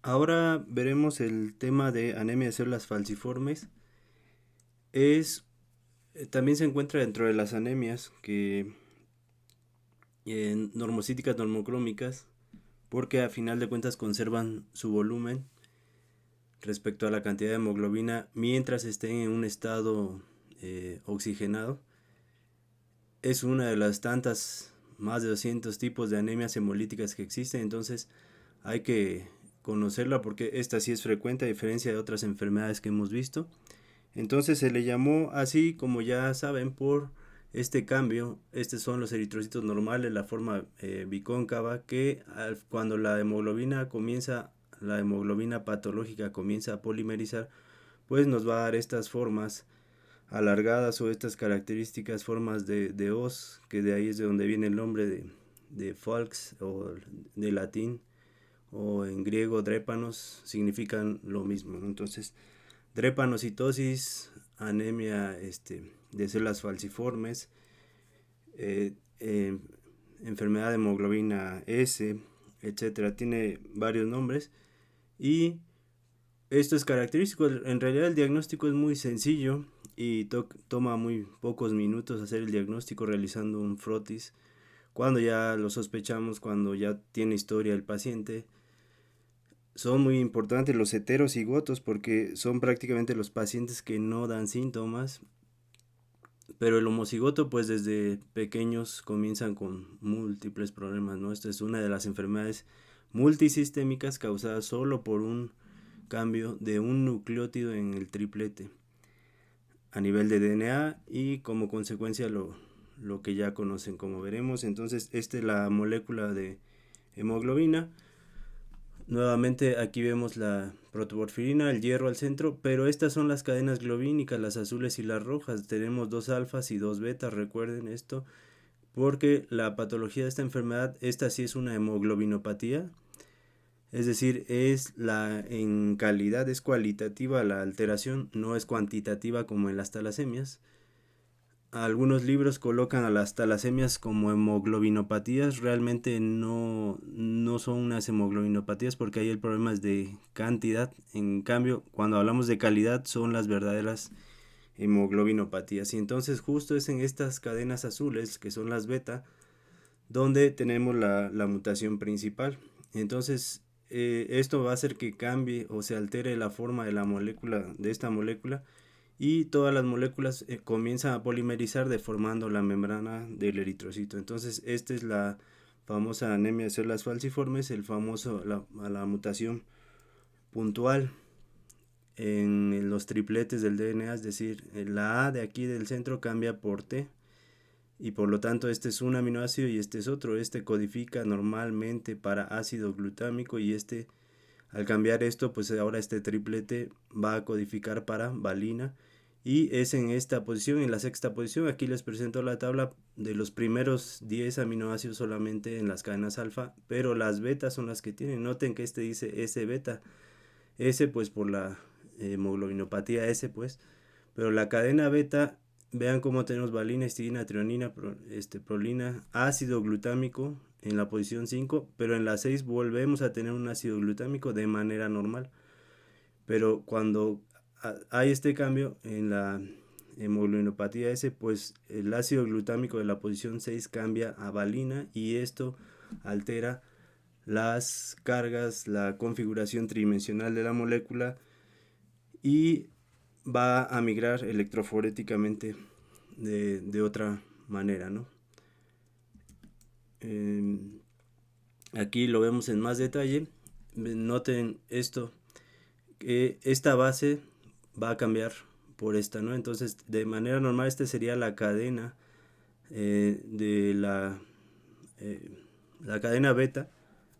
Ahora veremos el tema de anemia de células falciformes. Es, también se encuentra dentro de las anemias que normocíticas normocrómicas, porque a final de cuentas conservan su volumen respecto a la cantidad de hemoglobina mientras estén en un estado oxigenado. Es una de las tantas, más de 200 tipos de anemias hemolíticas que existen, entonces hay que conocerla porque esta sí es frecuente a diferencia de otras enfermedades que hemos visto. Entonces se le llamó así, como ya saben, por este cambio. Estos son los eritrocitos normales, la forma bicóncava, que cuando la hemoglobina patológica comienza a polimerizar, pues nos va a dar estas formas alargadas o estas características formas de hoz, que de ahí es de donde viene el nombre de Falx o de latín, o en griego drépanos, significan lo mismo, ¿no? Entonces, drepanocitosis, anemia de células falciformes, eh, eh, enfermedad de hemoglobina S, etcétera, tiene varios nombres y esto es característico. En realidad el diagnóstico es muy sencillo y toma muy pocos minutos hacer el diagnóstico realizando un frotis. Cuando ya lo sospechamos, cuando ya tiene historia el paciente, son muy importantes los heterocigotos porque son prácticamente los pacientes que no dan síntomas, pero el homocigoto pues desde pequeños comienzan con múltiples problemas, ¿no? Esta es una de las enfermedades multisistémicas causadas solo por un cambio de un nucleótido en el triplete a nivel de DNA y como consecuencia lo que ya conocen, como veremos. Entonces esta es la molécula de hemoglobina. Nuevamente aquí vemos la protoporfirina, el hierro al centro, pero estas son las cadenas globínicas, las azules y las rojas. Tenemos dos alfas y dos betas, recuerden esto, porque la patología de esta enfermedad, esta sí es una hemoglobinopatía, es decir, en calidad es cualitativa la alteración, no es cuantitativa como en las talasemias. Algunos libros colocan a las talasemias como hemoglobinopatías, realmente no son unas hemoglobinopatías porque ahí el problema es de cantidad, en cambio cuando hablamos de calidad son las verdaderas hemoglobinopatías y entonces justo es en estas cadenas azules que son las beta donde tenemos la mutación principal. Entonces esto va a hacer que cambie o se altere la forma de la molécula, de esta molécula, y todas las moléculas comienzan a polimerizar deformando la membrana del eritrocito. Entonces esta es la famosa anemia de células falciformes, la mutación puntual en los tripletes del DNA, es decir, la A de aquí del centro cambia por T y por lo tanto este es un aminoácido y este es otro. Este codifica normalmente para ácido glutámico y al cambiar esto pues ahora este triplete va a codificar para valina y es en esta posición, en la sexta posición. Aquí les presento la tabla de los primeros 10 aminoácidos solamente en las cadenas alfa, pero las betas son las que tienen. Noten que este dice S beta, S pues por la hemoglobinopatía S pues, pero la cadena beta, vean cómo tenemos valina, histidina, trionina, prolina, ácido glutámico en la posición 5, pero en la 6 volvemos a tener un ácido glutámico de manera normal. Pero cuando hay este cambio en la hemoglobinopatía S, pues el ácido glutámico de la posición 6 cambia a valina y esto altera las cargas, la configuración tridimensional de la molécula y va a migrar electroforéticamente de otra manera, ¿no? Eh, Aquí lo vemos en más detalle. Noten esto, que esta base va a cambiar por esta, ¿no? Entonces, de manera normal, esta sería la cadena de eh, la cadena beta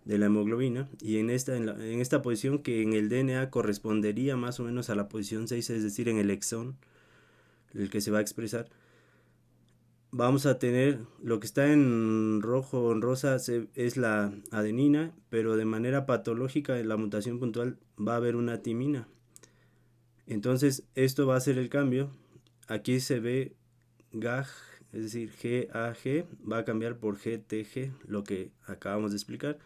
de la hemoglobina y en esta posición que en el DNA correspondería más o menos a la posición 6, es decir, en el exón, el que se va a expresar, vamos a tener lo que está en rojo o en rosa es la adenina, pero de manera patológica en la mutación puntual va a haber una timina. Entonces esto va a ser el cambio. Aquí se ve GAG, es decir, GAG va a cambiar por GTG, lo que acabamos de explicar.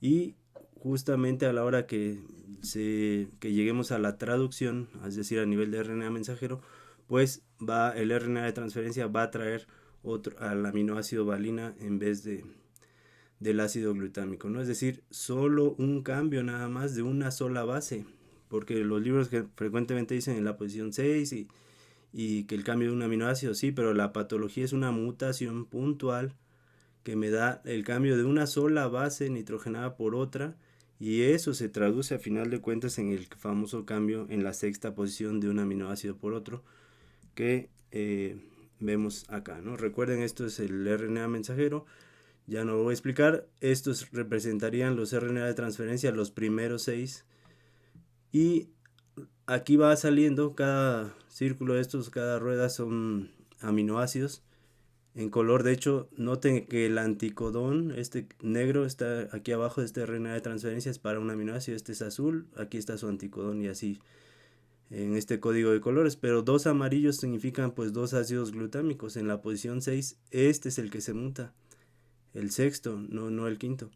Y justamente a la hora que que lleguemos a la traducción, es decir, a nivel de RNA mensajero, pues el RNA de transferencia va a traer al aminoácido valina en vez del ácido glutámico, ¿no? Es decir, solo un cambio nada más de una sola base, porque los libros que frecuentemente dicen en la posición 6 y que el cambio de un aminoácido, sí, pero la patología es una mutación puntual que me da el cambio de una sola base nitrogenada por otra, y eso se traduce a final de cuentas en el famoso cambio en la sexta posición de un aminoácido por otro que vemos acá, ¿no? Recuerden, esto es el RNA mensajero, ya no lo voy a explicar. Estos representarían los RNA de transferencia, los primeros 6, y aquí va saliendo cada círculo de estos, cada rueda son aminoácidos en color. De hecho, noten que el anticodón, este negro, está aquí abajo de este RNA de transferencia, es para un aminoácido. Este es azul, aquí está su anticodón, y así en este código de colores. Pero dos amarillos significan pues dos ácidos glutámicos. En la posición 6, este es el que se muta, el sexto, no el quinto.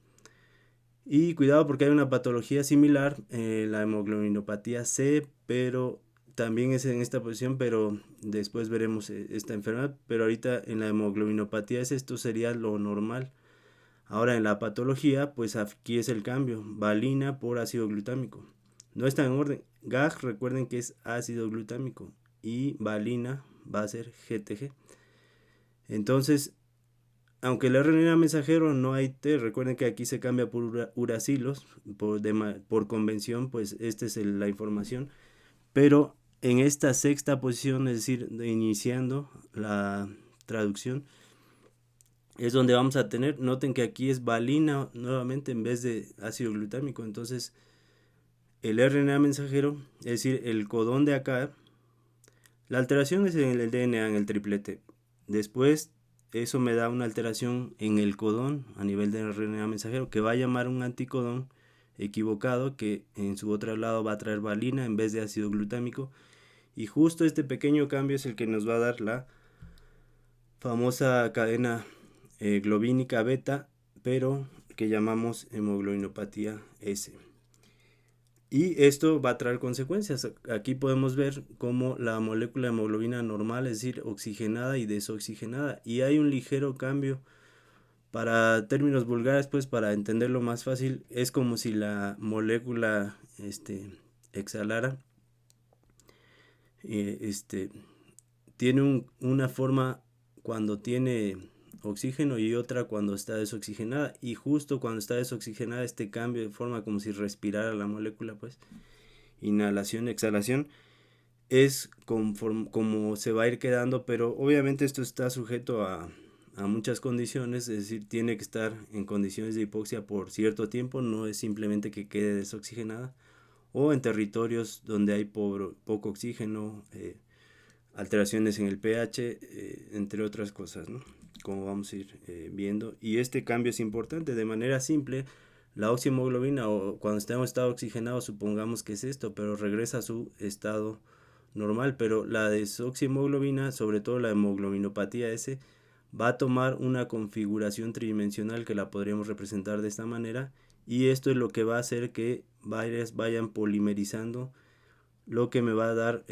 Y cuidado, porque hay una patología similar, la hemoglobinopatía C, pero también es en esta posición, pero después veremos esta enfermedad. Pero ahorita en la hemoglobinopatía S esto sería lo normal. Ahora en la patología, pues aquí es el cambio, valina por ácido glutámico. No está en orden. GAG, recuerden que es ácido glutámico, y valina va a ser GTG. Entonces, aunque el RNA mensajero no hay T, recuerden que aquí se cambia por uracilos, por convención, pues esta es la información. Pero en esta sexta posición, es decir, iniciando la traducción, es donde vamos a tener, noten que aquí es valina nuevamente en vez de ácido glutámico. Entonces el RNA mensajero, es decir, el codón de acá, la alteración es en el DNA, en el triplete. Después eso me da una alteración en el codón a nivel de RNA mensajero, que va a llamar un anticodón equivocado, que en su otro lado va a traer valina en vez de ácido glutámico. Y justo este pequeño cambio es el que nos va a dar la famosa cadena globínica beta, pero que llamamos hemoglobinopatía S. Y esto va a traer consecuencias. Aquí podemos ver cómo la molécula de hemoglobina normal, es decir, oxigenada y desoxigenada, y hay un ligero cambio. Para términos vulgares, pues para entenderlo más fácil, es como si la molécula exhalara, tiene una forma cuando tiene oxígeno y otra cuando está desoxigenada, y justo cuando está desoxigenada este cambio de forma como si respirara la molécula, pues inhalación, exhalación, es como se va a ir quedando. Pero obviamente esto está sujeto a muchas condiciones, es decir, tiene que estar en condiciones de hipoxia por cierto tiempo, no es simplemente que quede desoxigenada, o en territorios donde hay poco oxígeno, alteraciones en el pH, entre otras cosas, ¿no? Como vamos a ir viendo. Y este cambio es importante. De manera simple, la oxihemoglobina, o cuando está en estado oxigenado, supongamos que es esto, pero regresa a su estado normal. Pero la desoxihemoglobina, sobre todo la hemoglobinopatía S, va a tomar una configuración tridimensional que la podríamos representar de esta manera, y esto es lo que va a hacer que vayan polimerizando, lo que me va a dar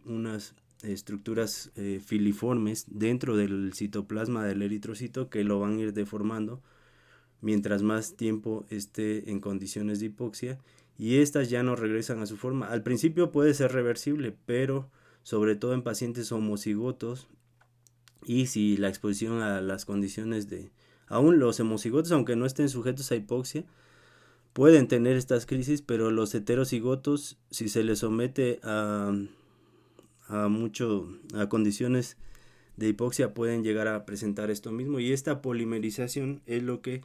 unas estructuras filiformes dentro del citoplasma del eritrocito, que lo van a ir deformando mientras más tiempo esté en condiciones de hipoxia, y estas ya no regresan a su forma. Al principio puede ser reversible, pero sobre todo en pacientes homocigotos, y si la exposición a las condiciones aún los homocigotos, aunque no estén sujetos a hipoxia, pueden tener estas crisis, pero los heterocigotos, si se les somete a condiciones de hipoxia, pueden llegar a presentar esto mismo, y esta polimerización es lo que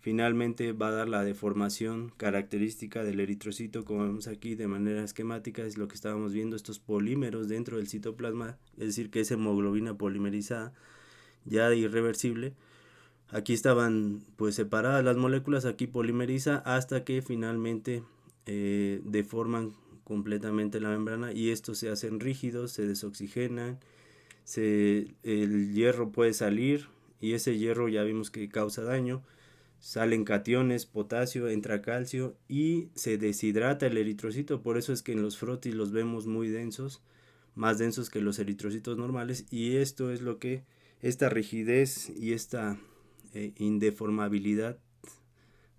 finalmente va a dar la deformación característica del eritrocito, como vemos aquí de manera esquemática. Es lo que estábamos viendo, estos polímeros dentro del citoplasma, es decir, que es hemoglobina polimerizada, ya irreversible. Aquí estaban pues separadas las moléculas, aquí polimeriza hasta que finalmente deforman completamente la membrana, y estos se hacen rígidos, se desoxigenan, el hierro puede salir, y ese hierro ya vimos que causa daño. salen cationes, potasio, entra calcio y se deshidrata el eritrocito. Por eso es que en los frotis los vemos muy densos, más densos que los eritrocitos normales, y esto es lo que esta rigidez y esta indeformabilidad,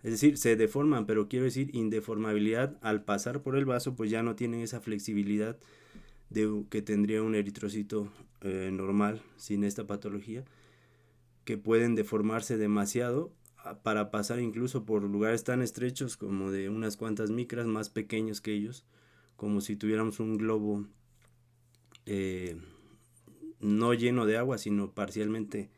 es decir, se deforman, pero quiero decir indeformabilidad, al pasar por el vaso pues ya no tienen esa flexibilidad que tendría un eritrocito normal sin esta patología, que pueden deformarse demasiado para pasar incluso por lugares tan estrechos como de unas cuantas micras, más pequeños que ellos, como si tuviéramos un globo eh, no lleno de agua, sino parcialmente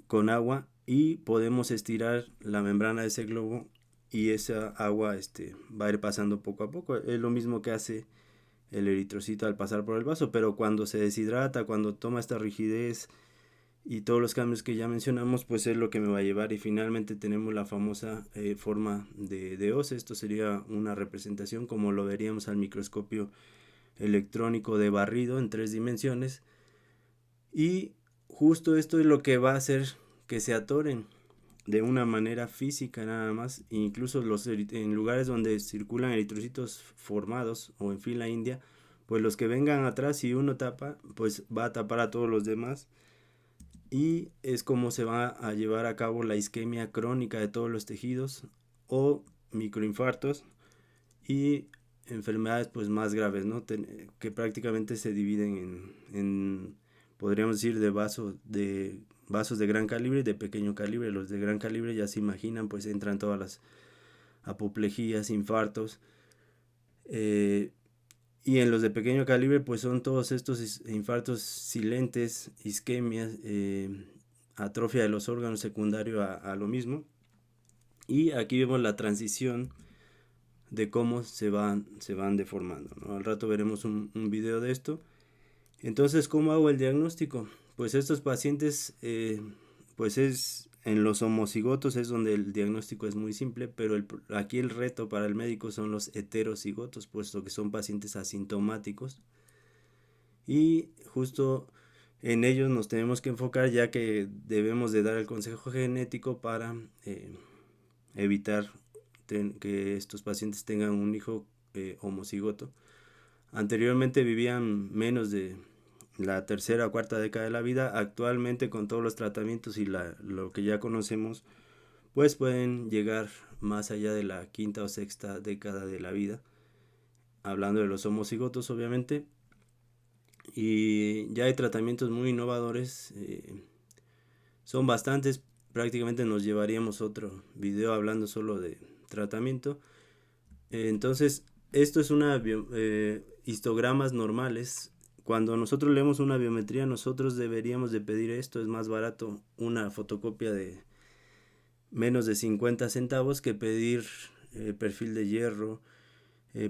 con agua, y podemos estirar la membrana de ese globo y esa agua va a ir pasando poco a poco. Es lo mismo que hace el eritrocito al pasar por el vaso, pero cuando se deshidrata, cuando toma esta rigidez y todos los cambios que ya mencionamos, pues es lo que me va a llevar, y finalmente tenemos la famosa forma de hoz. Esto sería una representación como lo veríamos al microscopio electrónico de barrido en 3 dimensiones, y justo esto es lo que va a hacer que se atoren de una manera física nada más. Incluso en lugares donde circulan eritrocitos formados o en fila india, pues los que vengan atrás, si uno tapa, pues va a tapar a todos los demás, y es como se va a llevar a cabo la isquemia crónica de todos los tejidos o microinfartos y enfermedades pues más graves, ¿no? Que prácticamente se dividen podríamos decir, vasos de gran calibre y de pequeño calibre. Los de gran calibre, ya se imaginan, pues entran todas las apoplejías, infartos, y en los de pequeño calibre pues son todos estos infartos silentes, isquemias, atrofia de los órganos secundario a lo mismo. Y aquí vemos la transición de cómo se van deformando, ¿no? Al rato veremos un video de esto. Entonces, ¿cómo hago el diagnóstico? Pues estos pacientes, pues es en los homocigotos es donde el diagnóstico es muy simple, pero aquí el reto para el médico son los heterocigotos, puesto que son pacientes asintomáticos, y justo en ellos nos tenemos que enfocar, ya que debemos de dar el consejo genético para evitar que estos pacientes tengan un hijo homocigoto. Anteriormente vivían menos de la tercera o cuarta década de la vida. Actualmente, con todos los tratamientos y lo que ya conocemos, pues pueden llegar más allá de la quinta o sexta década de la vida, hablando de los homocigotos obviamente. Y ya hay tratamientos muy innovadores, son bastantes, prácticamente nos llevaríamos otro video hablando solo de tratamiento. Entonces, esto es histogramas normales. Cuando nosotros leemos una biometría, nosotros deberíamos de pedir esto. Es más barato una fotocopia de menos de 50 centavos que pedir perfil de hierro,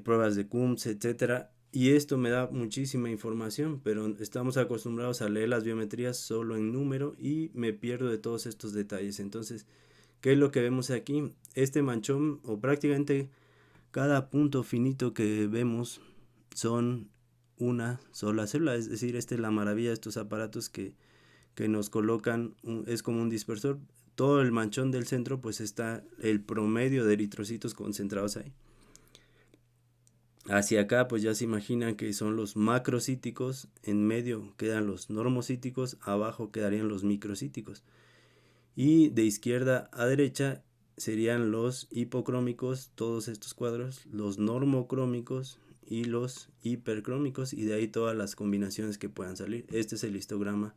pruebas de Coombs, etcétera. Y esto me da muchísima información, pero estamos acostumbrados a leer las biometrías solo en número y me pierdo de todos estos detalles. Entonces, ¿qué es lo que vemos aquí? Este manchón, o prácticamente cada punto finito que vemos, son una sola célula. Es decir, esta es la maravilla de estos aparatos que nos colocan, es como un dispersor. Todo el manchón del centro pues está el promedio de eritrocitos concentrados ahí. Hacia acá pues ya se imaginan que son los macrocíticos, en medio quedan los normocíticos, abajo quedarían los microcíticos, y de izquierda a derecha serían los hipocrómicos, todos estos cuadros, los normocrómicos y los hipercrómicos, y de ahí todas las combinaciones que puedan salir. Este es el histograma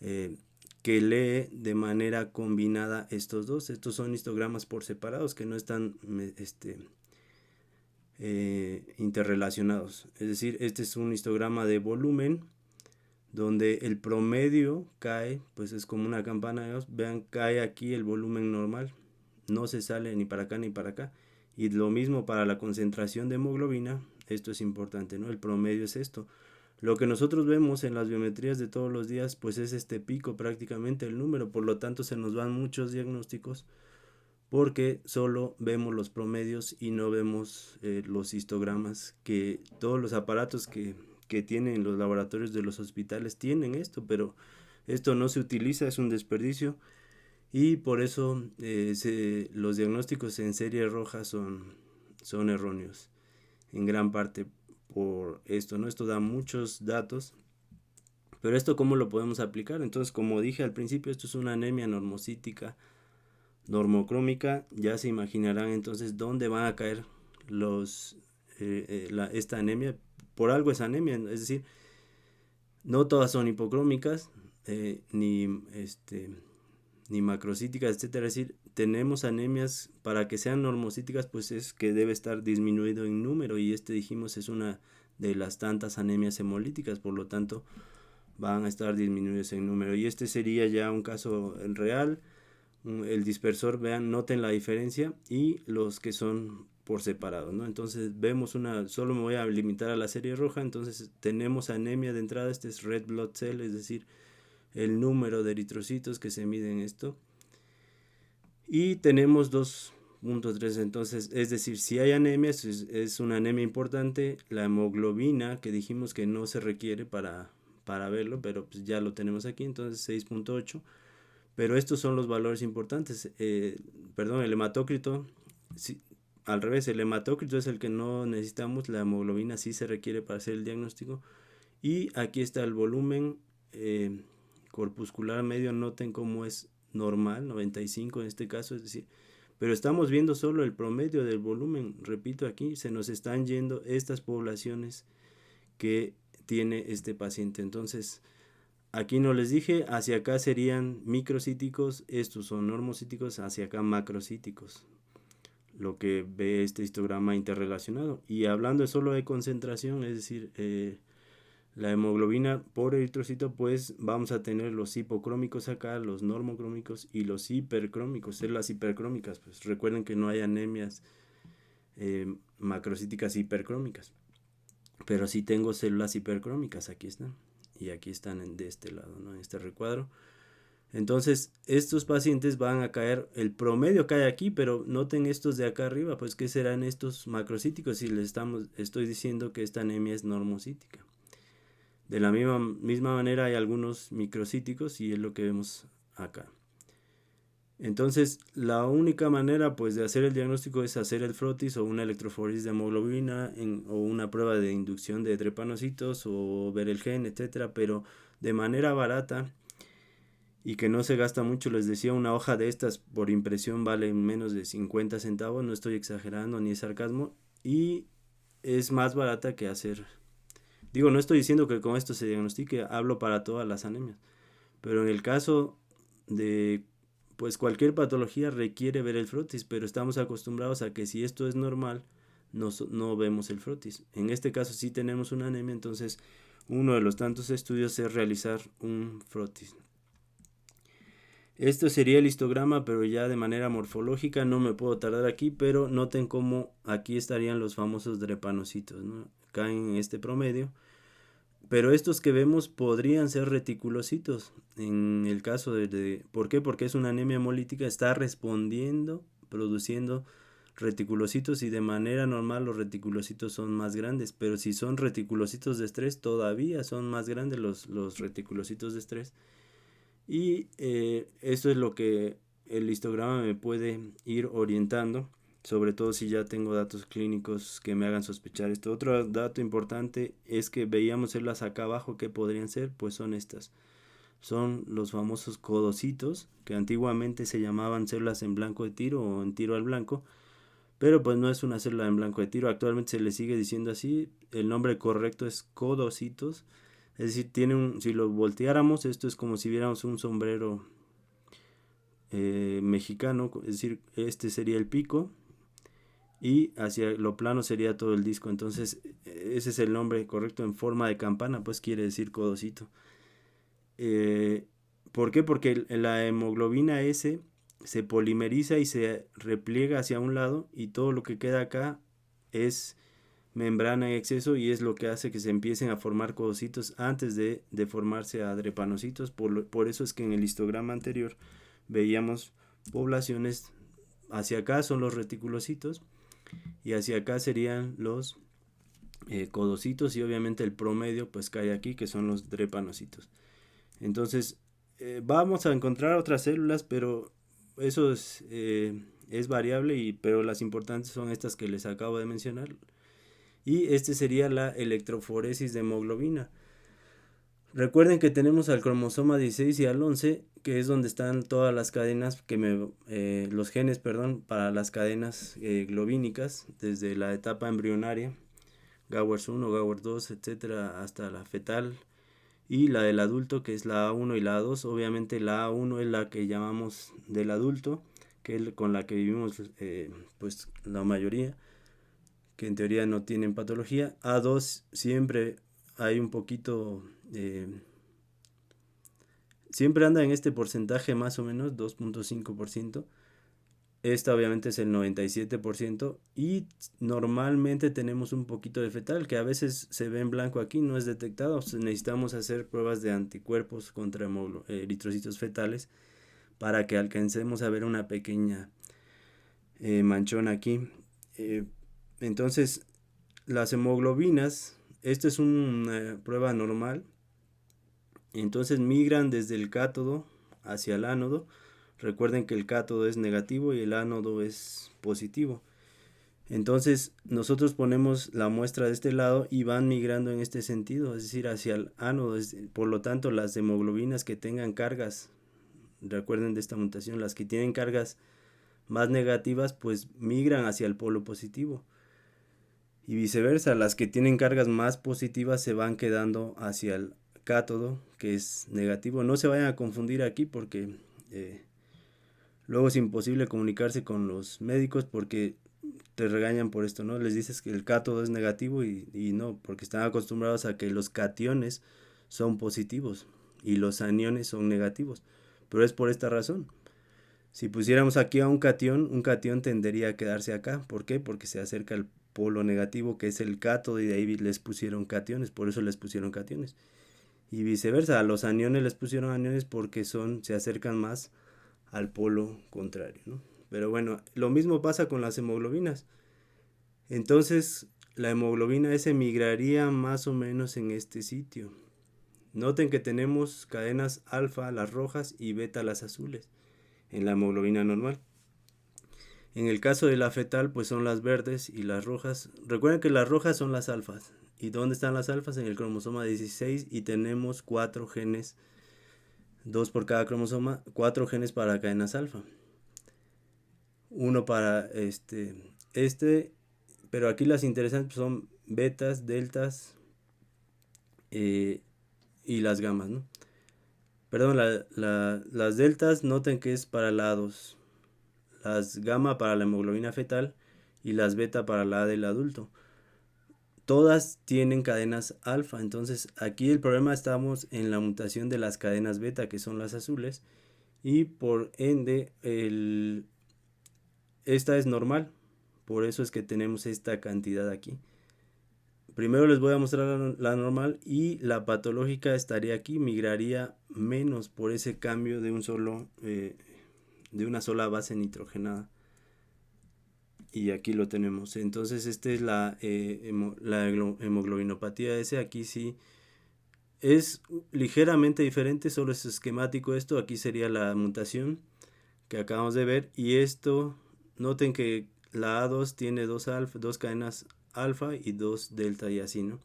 que lee de manera combinada estos dos. Estos son histogramas por separados que no están interrelacionados. Es decir, este es un histograma de volumen donde el promedio cae, pues es como una campana de Gauss. Vean, cae aquí el volumen normal, no se sale ni para acá ni para acá. Y lo mismo para la concentración de hemoglobina. Esto es importante, ¿no? El promedio es esto. Lo que nosotros vemos en las biometrías de todos los días, pues es este pico, prácticamente el número. Por lo tanto, se nos van muchos diagnósticos porque solo vemos los promedios y no vemos los histogramas, que todos los aparatos que tienen los laboratorios de los hospitales tienen esto, pero esto no se utiliza, es un desperdicio. y por eso los diagnósticos en serie roja son erróneos en gran parte por esto, ¿no? Esto da muchos datos, pero esto cómo lo podemos aplicar. Entonces, como dije al principio, esto es una anemia normocítica normocrómica. Ya se imaginarán entonces dónde van a caer esta anemia. Por algo es anemia, es decir, no todas son hipocrómicas, ni macrocíticas, etcétera. Es decir, tenemos anemias para que sean normocíticas, pues es que debe estar disminuido en número, y dijimos es una de las tantas anemias hemolíticas, por lo tanto van a estar disminuidos en número, y este sería ya un caso real. El dispersor, vean, noten la diferencia, y los que son por separado, ¿no? Entonces vemos solo me voy a limitar a la serie roja. Entonces tenemos anemia de entrada, este es red blood cell, es decir, el número de eritrocitos que se mide en esto, y tenemos 2.3. Entonces, es decir, si hay anemia, es una anemia importante. La hemoglobina, que dijimos que no se requiere para verlo, pero pues ya lo tenemos aquí, entonces 6.8. Pero estos son los valores importantes. Perdón, el hematócrito, sí, al revés, el hematócrito es el que no necesitamos, la hemoglobina sí se requiere para hacer el diagnóstico. Y aquí está el volumen corpuscular medio, noten cómo es normal, 95 en este caso, es decir, pero estamos viendo solo el promedio del volumen. Repito, aquí se nos están yendo estas poblaciones que tiene este paciente. Entonces, aquí no les dije, hacia acá serían microcíticos, estos son normocíticos, hacia acá macrocíticos, lo que ve este histograma interrelacionado. Y hablando solo de concentración, es decir, la hemoglobina por eritrocito, pues vamos a tener los hipocrómicos acá, los normocrómicos y los hipercrómicos, células hipercrómicas. Pues recuerden que no hay anemias macrocíticas hipercrómicas, pero sí tengo células hipercrómicas, aquí están, y aquí están de este lado, ¿no? En este recuadro. Entonces, estos pacientes van a caer, el promedio cae aquí, pero noten estos de acá arriba, pues ¿qué serán estos macrocíticos? Si estoy diciendo que esta anemia es normocítica. De la misma manera hay algunos microcíticos, y es lo que vemos acá. Entonces, la única manera pues de hacer el diagnóstico es hacer el frotis o una electroforesis de hemoglobina o una prueba de inducción de drepanocitos o ver el gen, etcétera, pero de manera barata y que no se gasta mucho. Les decía, una hoja de estas por impresión vale menos de 50 centavos, no estoy exagerando ni es sarcasmo, y es más barata que hacer. Digo, no estoy diciendo que con esto se diagnostique, hablo para todas las anemias, pero en el caso de pues cualquier patología requiere ver el frotis, pero estamos acostumbrados a que si esto es normal, no vemos el frotis. En este caso sí tenemos una anemia, entonces uno de los tantos estudios es realizar un frotis. Esto sería el histograma, pero ya de manera morfológica. No me puedo tardar aquí, pero noten cómo aquí estarían los famosos drepanocitos, ¿no? Caen en este promedio. Pero estos que vemos podrían ser reticulocitos. En el caso ¿por qué? Porque es una anemia hemolítica, está respondiendo, produciendo reticulocitos, y de manera normal los reticulocitos son más grandes. Pero si son reticulocitos de estrés, todavía son más grandes los reticulocitos de estrés. Y esto es lo que el histograma me puede ir orientando, sobre todo si ya tengo datos clínicos que me hagan sospechar esto. Otro dato importante es que veíamos células acá abajo que podrían ser, pues son estas. Son los famosos codocitos, que antiguamente se llamaban células en blanco de tiro o en tiro al blanco, pero pues no es una célula en blanco de tiro, actualmente se le sigue diciendo así. El nombre correcto es codocitos. Es decir, si lo volteáramos, esto es como si viéramos un sombrero mexicano, es decir, este sería el pico y hacia lo plano sería todo el disco. Entonces, ese es el nombre correcto, en forma de campana, pues quiere decir codocito. ¿Por qué? Porque la hemoglobina S se polimeriza y se repliega hacia un lado, y todo lo que queda acá es membrana en exceso, y es lo que hace que se empiecen a formar codocitos antes de formarse a drepanocitos. Por eso es que en el histograma anterior veíamos poblaciones, hacia acá son los reticulocitos y hacia acá serían los codocitos, y obviamente el promedio pues cae aquí, que son los drepanocitos. Entonces vamos a encontrar otras células, pero eso es variable, pero las importantes son estas que les acabo de mencionar. Y este sería la electroforesis de hemoglobina. Recuerden que tenemos al cromosoma 16 y al 11, que es donde están todas las cadenas, los genes, perdón, para las cadenas globínicas, desde la etapa embrionaria, Gowers 1, Gowers 2, etcétera, hasta la fetal, y la del adulto, que es la A1 y la A2. Obviamente la A1 es la que llamamos del adulto, que es con la que vivimos pues la mayoría, que en teoría no tienen patología. A2 siempre hay un poquito, siempre anda en este porcentaje más o menos, 2.5%. Esta obviamente es el 97% y normalmente tenemos un poquito de fetal que a veces se ve en blanco aquí, no es detectado. Necesitamos hacer pruebas de anticuerpos contra eritrocitos fetales para que alcancemos a ver una pequeña manchón aquí. Entonces, las hemoglobinas, esta es una prueba normal, entonces migran desde el cátodo hacia el ánodo. Recuerden que el cátodo es negativo y el ánodo es positivo. Entonces nosotros ponemos la muestra de este lado y van migrando en este sentido, es decir, hacia el ánodo. Por lo tanto, las hemoglobinas que tengan cargas, recuerden de esta mutación, las que tienen cargas más negativas, pues migran hacia el polo positivo. Y viceversa, las que tienen cargas más positivas se van quedando hacia el cátodo, que es negativo. No se vayan a confundir aquí porque luego es imposible comunicarse con los médicos porque te regañan por esto, ¿no? Les dices que el cátodo es negativo y no, porque están acostumbrados a que los cationes son positivos y los aniones son negativos. Pero es por esta razón. Si pusiéramos aquí a un catión tendería a quedarse acá. ¿Por qué? Porque se acerca al polo negativo, que es el cátodo, y de ahí les pusieron cationes, por eso les pusieron cationes. Y viceversa, a los aniones les pusieron aniones porque se acercan más al polo contrario, ¿no? Pero bueno, lo mismo pasa con las hemoglobinas. Entonces, la hemoglobina S migraría más o menos en este sitio. Noten que tenemos cadenas alfa, las rojas, y beta, las azules, en la hemoglobina normal. En el caso de la fetal, pues son las verdes y las rojas. Recuerden que las rojas son las alfas. ¿Y dónde están las alfas? En el cromosoma 16, y tenemos 4 genes, 2 por cada cromosoma, 4 genes para cadenas alfa. Uno para pero aquí las interesantes son betas, deltas y las gamas, ¿no? Perdón, las deltas, noten que es para la A2, las gamma para la hemoglobina fetal y las beta para la A del adulto. Todas tienen cadenas alfa, entonces aquí el problema, estamos en la mutación de las cadenas beta, que son las azules, y por ende esta es normal, por eso es que tenemos esta cantidad aquí. Primero les voy a mostrar la normal, y la patológica estaría aquí, migraría menos por ese cambio de de una sola base nitrogenada. Y aquí lo tenemos. Entonces esta es la hemoglobinopatía S. Aquí sí es ligeramente diferente, solo es esquemático esto. Aquí sería la mutación que acabamos de ver, y esto, noten que la A2 tiene dos cadenas alfa y 2 delta, y así, ¿no?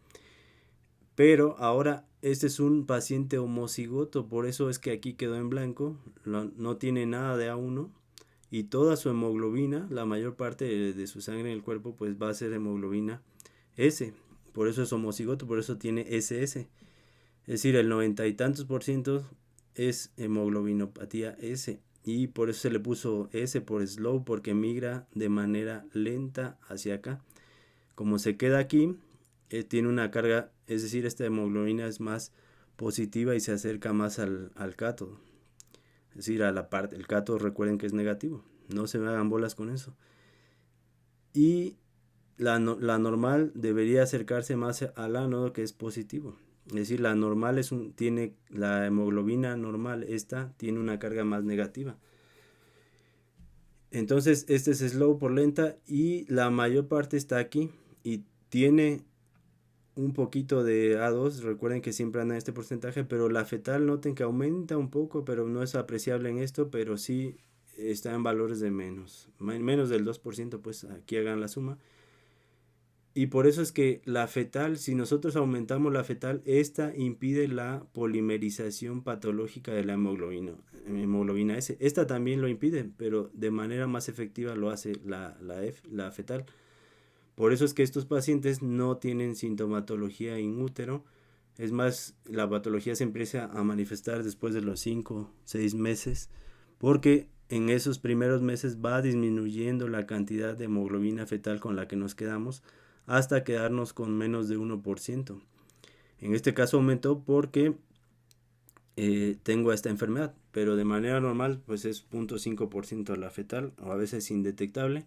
Pero ahora este es un paciente homocigoto, por eso es que aquí quedó en blanco, no tiene nada de A1, y toda su hemoglobina, la mayor parte de su sangre en el cuerpo, pues va a ser hemoglobina S. Por eso es homocigoto, por eso tiene SS. Es decir, el 90 y tantos % es hemoglobinopatía S. Y por eso se le puso S por slow, porque migra de manera lenta hacia acá. Como se queda aquí, tiene una carga, es decir, esta hemoglobina es más positiva y se acerca más al cátodo. Es decir, a la parte, el cátodo, recuerden que es negativo, no se me hagan bolas con eso. Y la normal debería acercarse más al ánodo, que es positivo. Es decir, la normal tiene la hemoglobina normal, esta tiene una carga más negativa. Entonces, este es slow por lenta, y la mayor parte está aquí y tiene un poquito de A2, recuerden que siempre anda en este porcentaje, pero la fetal, noten que aumenta un poco, pero no es apreciable en esto, pero sí está en valores de menos del 2%, pues aquí hagan la suma. Y por eso es que la fetal, si nosotros aumentamos la fetal, esta impide la polimerización patológica de la hemoglobina S. Esta también lo impide, pero de manera más efectiva lo hace la fetal. Por eso es que estos pacientes no tienen sintomatología in útero. Es más, la patología se empieza a manifestar después de los 5 o 6 meses, porque en esos primeros meses va disminuyendo la cantidad de hemoglobina fetal con la que nos quedamos hasta quedarnos con menos de 1%. En este caso aumentó porque tengo esta enfermedad, pero de manera normal pues es 0.5% la fetal, o a veces indetectable,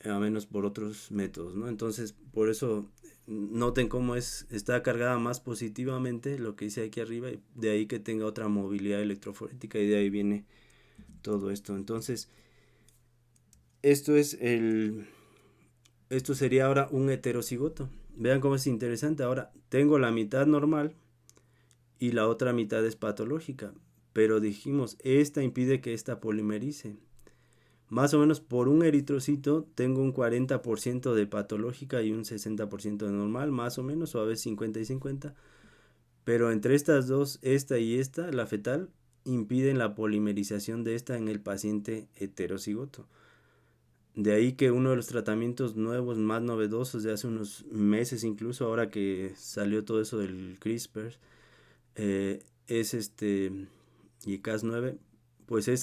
a menos por otros métodos, ¿no? Entonces, por eso noten cómo está cargada más positivamente lo que dice aquí arriba, y de ahí que tenga otra movilidad electroforética, y de ahí viene todo esto. Entonces, esto sería ahora un heterocigoto. Vean cómo es interesante. Ahora tengo la mitad normal y la otra mitad es patológica, pero dijimos, esta impide que esta polimerice. Más o menos por un eritrocito tengo un 40% de patológica y un 60% de normal, más o menos, o a veces 50 y 50. Pero entre estas dos, esta y esta, la fetal, impiden la polimerización de esta en el paciente heterocigoto. De ahí que uno de los tratamientos nuevos, más novedosos de hace unos meses, incluso ahora que salió todo eso del CRISPR, es y Cas9, pues es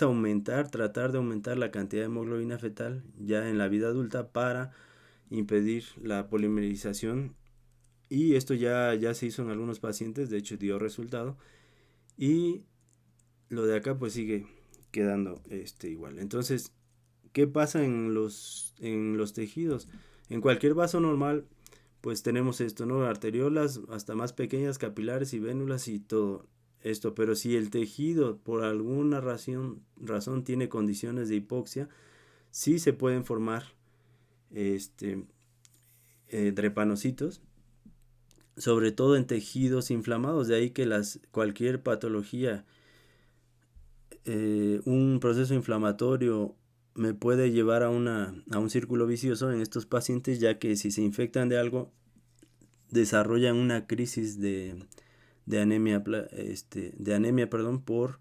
tratar de aumentar la cantidad de hemoglobina fetal ya en la vida adulta para impedir la polimerización. Y esto ya se hizo en algunos pacientes, de hecho dio resultado. Y lo de acá pues sigue quedando igual. Entonces, ¿qué pasa en los tejidos? En cualquier vaso normal pues tenemos esto, ¿no? Arteriolas hasta más pequeñas, capilares y vénulas y todo esto. Pero si el tejido por alguna razón tiene condiciones de hipoxia, sí se pueden formar drepanocitos, sobre todo en tejidos inflamados. De ahí que cualquier patología, un proceso inflamatorio me puede llevar a un círculo vicioso en estos pacientes, ya que si se infectan de algo, desarrollan una crisis de anemia, por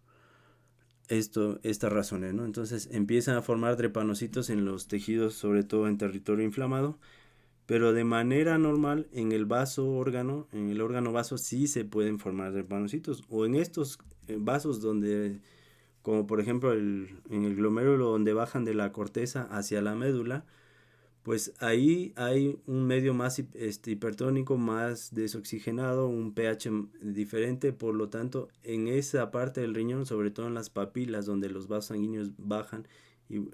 estas razones, ¿no? Entonces empiezan a formar drepanocitos en los tejidos, sobre todo en territorio inflamado, pero de manera normal en el órgano vaso sí se pueden formar drepanocitos, o en estos vasos donde, como por ejemplo en el glomérulo, donde bajan de la corteza hacia la médula, pues ahí hay un medio más hipertónico, más desoxigenado, un pH diferente. Por lo tanto, en esa parte del riñón, sobre todo en las papilas donde los vasos sanguíneos bajan, y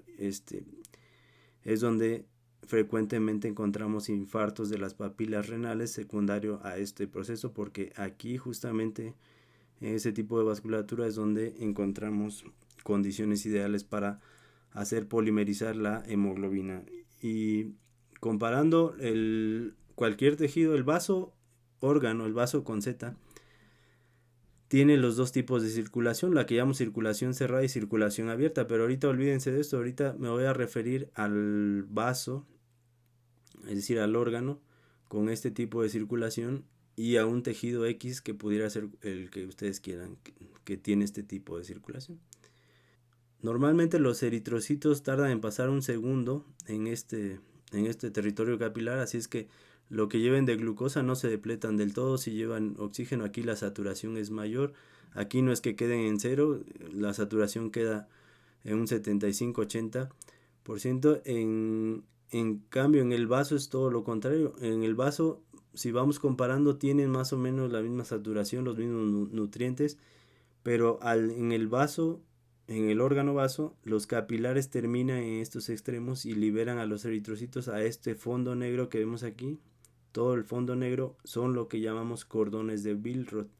es donde frecuentemente encontramos infartos de las papilas renales secundario a este proceso, porque aquí justamente en ese tipo de vasculatura es donde encontramos condiciones ideales para hacer polimerizar la hemoglobina. Y comparando cualquier tejido, el vaso órgano, el vaso con Z, tiene los dos tipos de circulación, la que llamamos circulación cerrada y circulación abierta. Pero ahorita olvídense de esto, ahorita me voy a referir al vaso, es decir, al órgano con este tipo de circulación, y a un tejido X que pudiera ser el que ustedes quieran, que tiene este tipo de circulación. Normalmente los eritrocitos tardan en pasar un segundo en este territorio capilar, así es que lo que lleven de glucosa no se depletan del todo. Si llevan oxígeno, aquí la saturación es mayor. Aquí no es que queden en cero, la saturación queda en un 75-80%. En cambio, en el vaso es todo lo contrario. En el vaso, si vamos comparando, tienen más o menos la misma saturación, los mismos nutrientes, pero en el vaso, en el órgano vaso, los capilares terminan en estos extremos y liberan a los eritrocitos a este fondo negro que vemos aquí. Todo el fondo negro son lo que llamamos cordones de Billroth,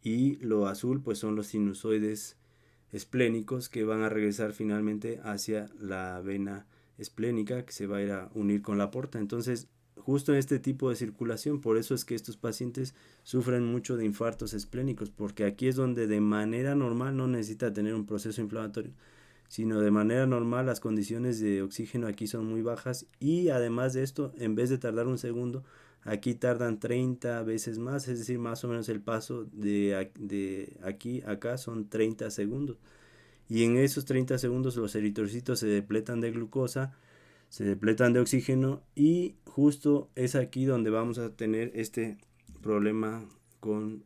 y lo azul pues son los sinusoides esplénicos, que van a regresar finalmente hacia la vena esplénica, que se va a ir a unir con la porta. Entonces, justo en este tipo de circulación, por eso es que estos pacientes sufren mucho de infartos esplénicos, porque aquí es donde de manera normal no necesita tener un proceso inflamatorio, sino de manera normal las condiciones de oxígeno aquí son muy bajas, y además de esto, en vez de tardar un segundo, aquí tardan 30 veces más, es decir, más o menos el paso de aquí a acá son 30 segundos. Y en esos 30 segundos los eritrocitos se depletan de glucosa, se depletan de oxígeno, y justo es aquí donde vamos a tener este problema con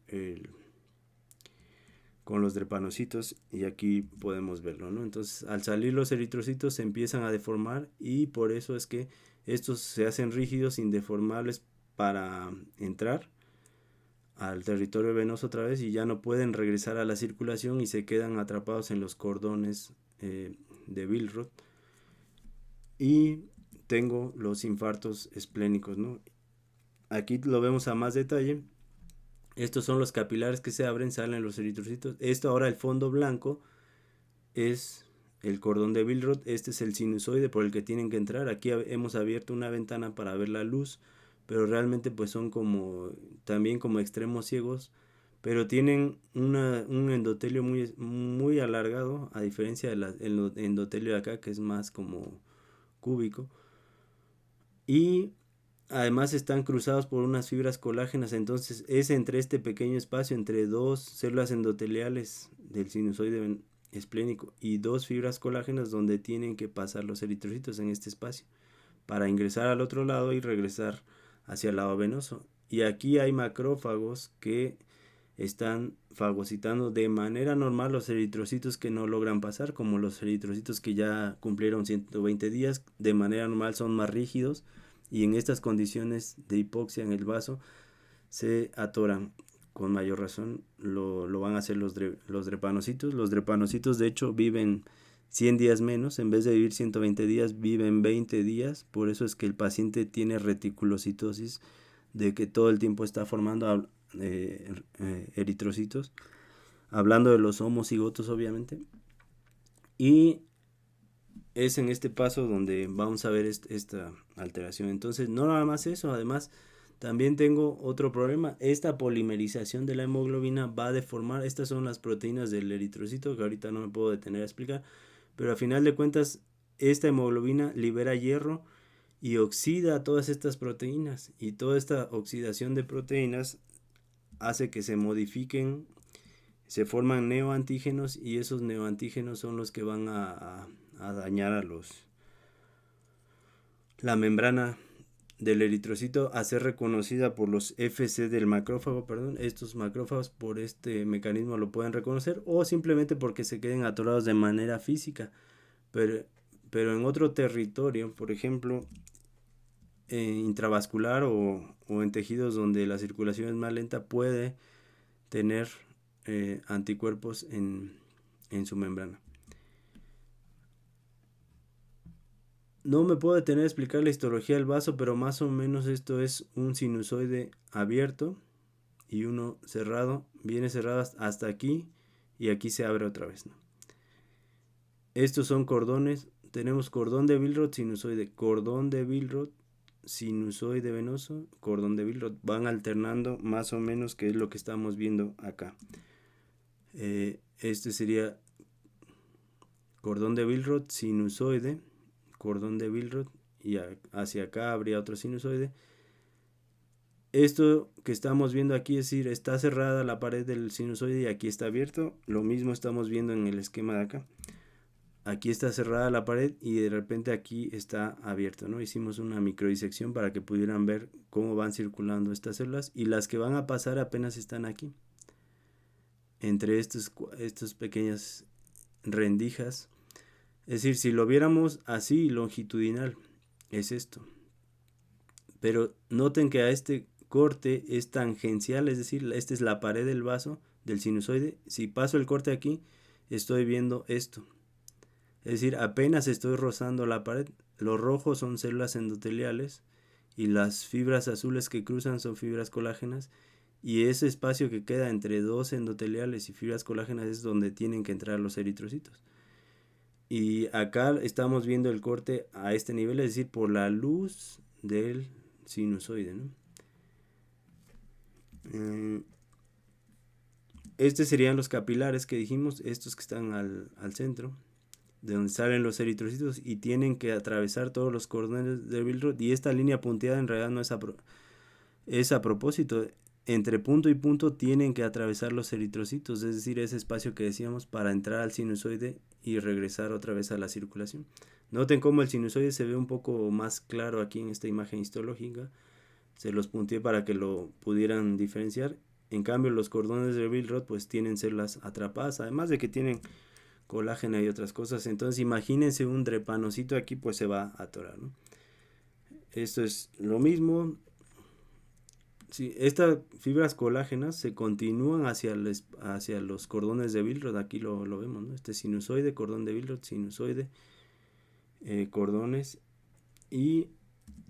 los drepanocitos, y aquí podemos verlo, ¿no? Entonces, al salir los eritrocitos se empiezan a deformar, y por eso es que estos se hacen rígidos, indeformables, para entrar al territorio venoso otra vez, y ya no pueden regresar a la circulación y se quedan atrapados en los cordones de Billroth. Y tengo los infartos esplénicos, ¿no? Aquí lo vemos a más detalle. Estos son los capilares que se abren, salen los eritrocitos. Esto ahora, el fondo blanco, es el cordón de Billroth. Este es el sinusoide por el que tienen que entrar. Aquí hemos abierto una ventana para ver la luz, pero realmente pues son también como extremos ciegos, pero tienen un endotelio muy alargado, a diferencia del endotelio de acá, que es más como cúbico. Y además están cruzados por unas fibras colágenas, entonces es entre este pequeño espacio, entre dos células endoteliales del sinusoide esplénico y dos fibras colágenas, donde tienen que pasar los eritrocitos en este espacio para ingresar al otro lado y regresar hacia el lado venoso. Y aquí hay macrófagos que están fagocitando de manera normal los eritrocitos que no logran pasar, como los eritrocitos que ya cumplieron 120 días, de manera normal son más rígidos, y en estas condiciones de hipoxia en el vaso se atoran. Con mayor razón lo van a hacer los drepanocitos. Los drepanocitos de hecho viven 100 días menos, en vez de vivir 120 días viven 20 días, por eso es que el paciente tiene reticulocitosis, de que todo el tiempo está formando eritrocitos, hablando de los homocigotos obviamente. Y es en este paso donde vamos a ver esta alteración. Entonces, no nada más eso, además también tengo otro problema. Esta polimerización de la hemoglobina va a deformar. Estas son las proteínas del eritrocito, que ahorita no me puedo detener a explicar, pero a final de cuentas esta hemoglobina libera hierro y oxida todas estas proteínas, y toda esta oxidación de proteínas hace que se modifiquen, se forman neoantígenos, y esos neoantígenos son los que van a dañar a la membrana del eritrocito, a ser reconocida por los FC del macrófago, perdón. Estos macrófagos por este mecanismo lo pueden reconocer, o simplemente porque se queden atorados de manera física, pero en otro territorio, por ejemplo intravascular o en tejidos donde la circulación es más lenta, puede tener anticuerpos en su membrana. No me puedo detener a explicar la histología del vaso, pero más o menos esto es un sinusoide abierto y uno cerrado. Viene cerrado hasta aquí, y aquí se abre otra vez, ¿no? Estos son cordones. Tenemos cordón de Billroth, sinusoide, cordón de Billroth, sinusoide venoso, cordón de Billroth. Van alternando más o menos, que es lo que estamos viendo acá. Este sería cordón de Billroth, sinusoide, cordón de Billroth, y hacia acá habría otro sinusoide. Esto que estamos viendo aquí, es decir, está cerrada la pared del sinusoide y aquí está abierto. Lo mismo estamos viendo en el esquema de acá. Aquí está cerrada la pared y de repente aquí está abierto, ¿no? Hicimos una microdisección para que pudieran ver cómo van circulando estas células, y las que van a pasar apenas están aquí, entre estos pequeñas rendijas. Es decir, si lo viéramos así longitudinal, es esto. Pero noten que a este corte es tangencial, es decir, esta es la pared del vaso del sinusoide. Si paso el corte aquí, estoy viendo esto. Es decir, apenas estoy rozando la pared. Los rojos son células endoteliales, y las fibras azules que cruzan son fibras colágenas, y ese espacio que queda entre dos endoteliales y fibras colágenas es donde tienen que entrar los eritrocitos. Y acá estamos viendo el corte a este nivel, es decir, por la luz del sinusoide, ¿no? Estos serían los capilares que dijimos, estos que están al centro. de donde salen los eritrocitos y tienen que atravesar todos los cordones de Billroth, y esta línea punteada en realidad no es a propósito. Entre punto y punto tienen que atravesar los eritrocitos, es decir, ese espacio que decíamos para entrar al sinusoide y regresar otra vez a la circulación. Noten cómo el sinusoide se ve un poco más claro aquí en esta imagen histológica. Se los punteé para que lo pudieran diferenciar. En cambio, los cordones de Billroth pues tienen células atrapadas, además de que tienen colágeno y otras cosas. Entonces imagínense un drepanocito aquí, pues se va a atorar, ¿no? Esto es lo mismo. Sí, estas fibras colágenas se continúan hacia los cordones de Billroth. Aquí lo vemos, ¿no? Este sinusoide, cordón de Billroth, sinusoide, cordones, y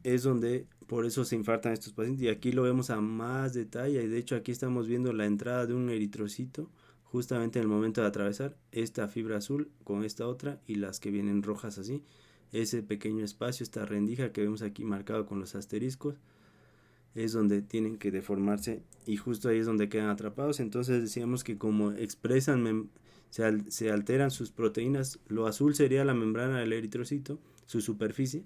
es donde por eso se infartan estos pacientes, y aquí lo vemos a más detalle, y de hecho aquí estamos viendo la entrada de un eritrocito justamente en el momento de atravesar esta fibra azul con esta otra y las que vienen rojas así, ese pequeño espacio, esta rendija que vemos aquí marcado con los asteriscos, es donde tienen que deformarse y justo ahí es donde quedan atrapados. Entonces decíamos que como expresan, se alteran sus proteínas, lo azul sería la membrana del eritrocito, su superficie.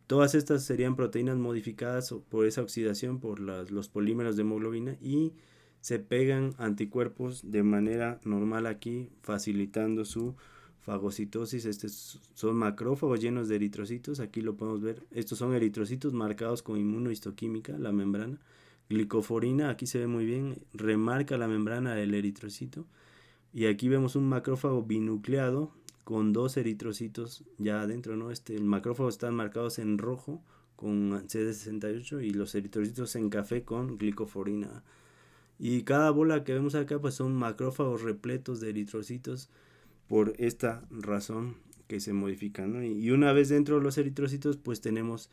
Todas estas serían proteínas modificadas por esa oxidación, por los polímeros de hemoglobina, y se pegan anticuerpos de manera normal aquí, facilitando su fagocitosis. Estos son macrófagos llenos de eritrocitos, aquí lo podemos ver. Estos son eritrocitos marcados con inmunohistoquímica, la membrana. Glicoforina, aquí se ve muy bien, remarca la membrana del eritrocito. Y aquí vemos un macrófago binucleado con dos eritrocitos ya adentro, ¿no? El macrófago están marcados en rojo con CD68 y los eritrocitos en café con glicoforina. Y cada bola que vemos acá pues son macrófagos repletos de eritrocitos por esta razón que se modifican, ¿no? Y una vez dentro de los eritrocitos pues tenemos,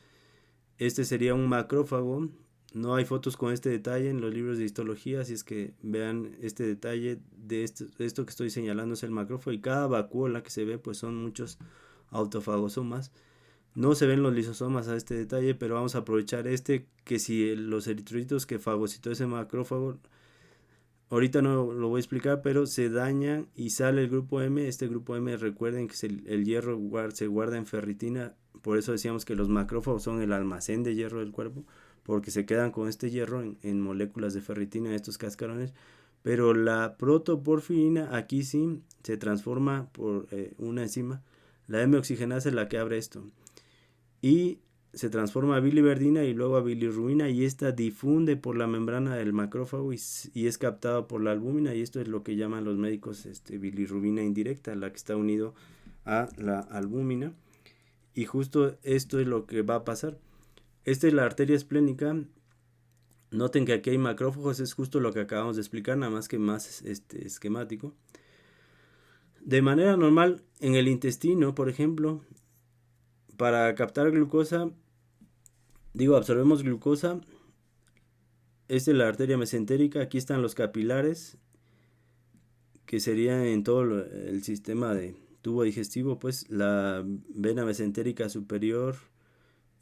este sería un macrófago. No hay fotos con este detalle en los libros de histología, así es que vean este detalle de esto que estoy señalando es el macrófago, y cada vacuola que se ve pues son muchos autofagosomas. No se ven los lisosomas a este detalle, pero vamos a aprovechar que si los eritrocitos que fagocitó ese macrófago, ahorita no lo voy a explicar, pero se dañan y sale el grupo M. Este grupo M, recuerden que el hierro se guarda en ferritina, por eso decíamos que los macrófagos son el almacén de hierro del cuerpo, porque se quedan con este hierro en moléculas de ferritina, estos cascarones. Pero la protoporfirina aquí sí se transforma por una enzima, la M-oxigenasa es la que abre esto, y se transforma a biliverdina y luego a bilirrubina, y esta difunde por la membrana del macrófago y es captada por la albúmina, y esto es lo que llaman los médicos bilirrubina indirecta, la que está unido a la albúmina, y justo esto es lo que va a pasar. Esta es la arteria esplénica. Noten que aquí hay macrófagos, es justo lo que acabamos de explicar, nada más que más esquemático. De manera normal, en el intestino, por ejemplo, para captar glucosa, absorbemos glucosa. Esta es la arteria mesentérica, aquí están los capilares, que serían en todo el sistema de tubo digestivo, pues la vena mesentérica superior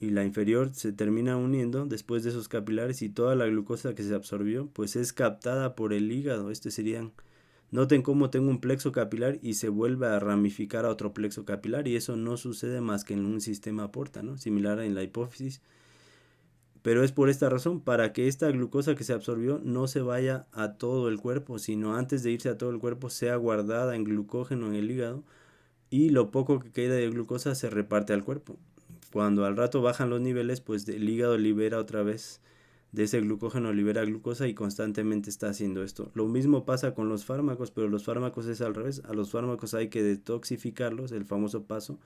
y la inferior se termina uniendo después de esos capilares, y toda la glucosa que se absorbió pues es captada por el hígado. Noten cómo tengo un plexo capilar y se vuelve a ramificar a otro plexo capilar, y eso no sucede más que en un sistema porta, ¿no? Similar en la hipófisis. Pero es por esta razón, para que esta glucosa que se absorbió no se vaya a todo el cuerpo, sino antes de irse a todo el cuerpo sea guardada en glucógeno en el hígado, y lo poco que queda de glucosa se reparte al cuerpo. Cuando al rato bajan los niveles, pues el hígado libera otra vez de ese glucógeno, libera glucosa, y constantemente está haciendo esto. Lo mismo pasa con los fármacos, pero los fármacos es al revés. A los fármacos hay que detoxificarlos, el famoso paso.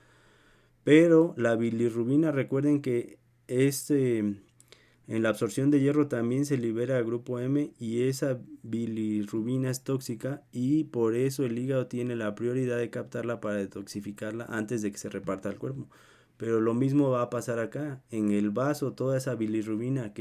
Pero la bilirrubina, recuerden que en la absorción de hierro también se libera el grupo M, y esa bilirrubina es tóxica, y por eso el hígado tiene la prioridad de captarla para detoxificarla antes de que se reparta al cuerpo. Pero lo mismo va a pasar acá. En el vaso, toda esa bilirrubina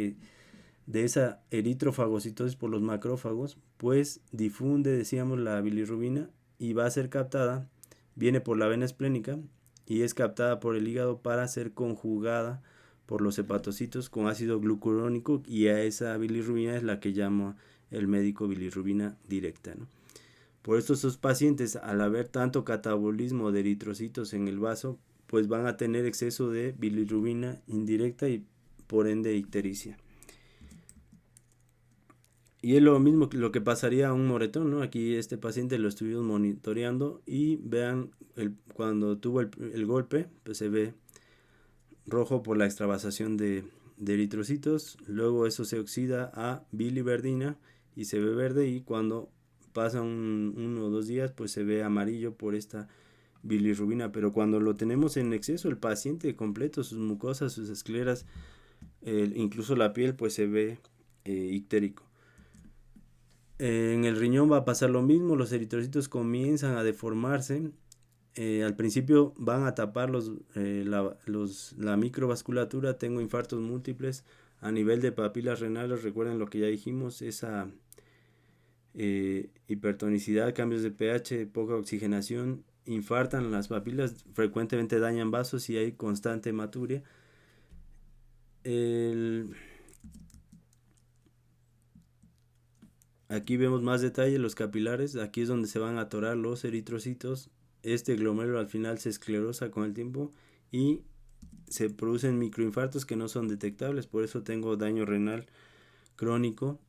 de esa eritrofagocitosis por los macrófagos, pues difunde, decíamos, la bilirrubina, y va a ser captada, viene por la vena esplénica y es captada por el hígado para ser conjugada por los hepatocitos con ácido glucurónico, y a esa bilirrubina es la que llama el médico bilirrubina directa, ¿no? Por esto estos pacientes, al haber tanto catabolismo de eritrocitos en el vaso, pues van a tener exceso de bilirrubina indirecta y por ende ictericia. Y es lo mismo que lo que pasaría a un moretón, ¿no? Aquí este paciente lo estuvimos monitoreando y vean, cuando tuvo el golpe, pues se ve rojo por la extravasación de eritrocitos, luego eso se oxida a biliverdina y se ve verde, y cuando pasan 1 o 2 días pues se ve amarillo por esta bilirrubina. Pero cuando lo tenemos en exceso, el paciente completo, sus mucosas, sus escleras, incluso la piel, pues se ve ictérico. En el riñón va a pasar lo mismo, los eritrocitos comienzan a deformarse. Al principio van a tapar la microvasculatura, tengo infartos múltiples a nivel de papilas renales. Recuerden lo que ya dijimos, esa hipertonicidad, cambios de pH, poca oxigenación, infartan las papilas, frecuentemente dañan vasos y hay constante hematuria. Aquí vemos más detalle los capilares, aquí es donde se van a atorar los eritrocitos. Este glomérulo al final se esclerosa con el tiempo y se producen microinfartos que no son detectables, por eso tengo daño renal crónico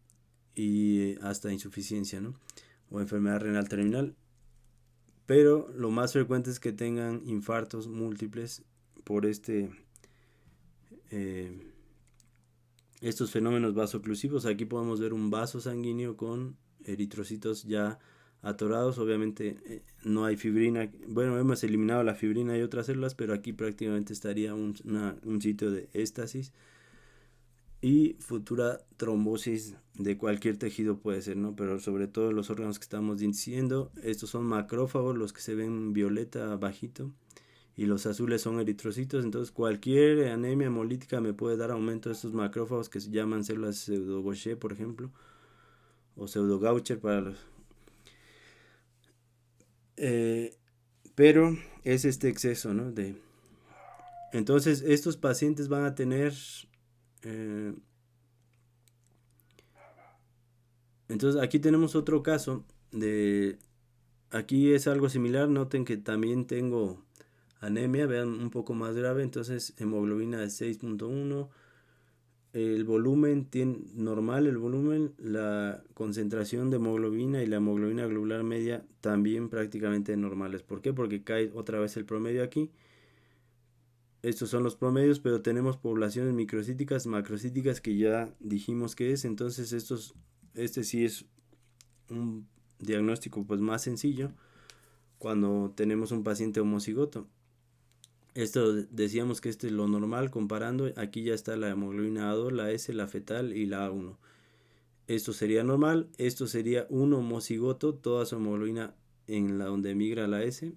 y hasta insuficiencia, ¿no? O enfermedad renal terminal. Pero lo más frecuente es que tengan infartos múltiples por estos fenómenos vasoclusivos. Aquí podemos ver un vaso sanguíneo con eritrocitos ya atorados. Obviamente no hay fibrina. Bueno, hemos eliminado la fibrina y otras células, pero aquí prácticamente estaría un sitio de éstasis y futura trombosis de cualquier tejido puede ser, ¿no? Pero sobre todo los órganos que estamos diciendo, estos son macrófagos, los que se ven violeta bajito, y los azules son eritrocitos. Entonces cualquier anemia hemolítica me puede dar aumento de estos macrófagos que se llaman células pseudo-Gaucher, por ejemplo, o pseudo-Gaucher para los... pero es este exceso, ¿no? Entonces estos pacientes van a tener... entonces aquí tenemos otro caso de... Aquí es algo similar, noten que también tengo anemia, vean, un poco más grave, entonces hemoglobina de 6.1, el volumen normal, el volumen, la concentración de hemoglobina y la hemoglobina globular media también prácticamente normales. ¿Por qué? Porque cae otra vez el promedio aquí. Estos son los promedios, pero tenemos poblaciones microcíticas, macrocíticas que ya dijimos que es. Entonces este sí es un diagnóstico pues más sencillo cuando tenemos un paciente homocigoto. Esto decíamos que este es lo normal comparando. Aquí ya está la hemoglobina A2, la S, la fetal y la A1. Esto sería normal, esto sería un homocigoto, toda su hemoglobina en la donde migra la S.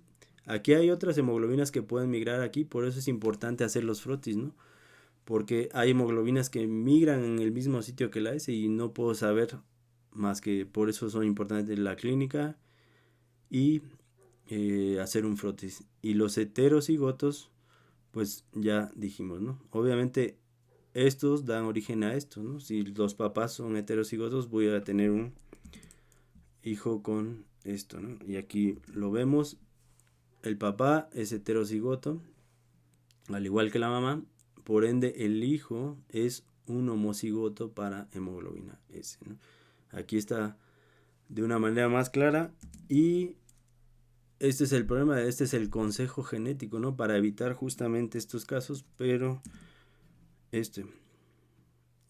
Aquí hay otras hemoglobinas que pueden migrar aquí, por eso es importante hacer los frotis, ¿no? Porque hay hemoglobinas que migran en el mismo sitio que la S y no puedo saber más que por eso son importantes la clínica y hacer un frotis. Y los heterocigotos, pues ya dijimos, ¿no? Obviamente estos dan origen a esto, ¿no? Si los papás son heterocigotos, voy a tener un hijo con esto, ¿no? Y aquí lo vemos, el papá es heterocigoto, al igual que la mamá, por ende el hijo es un homocigoto para hemoglobina S, ¿no? Aquí está de una manera más clara y este es el problema, este es el consejo genético, ¿no? Para evitar justamente estos casos, pero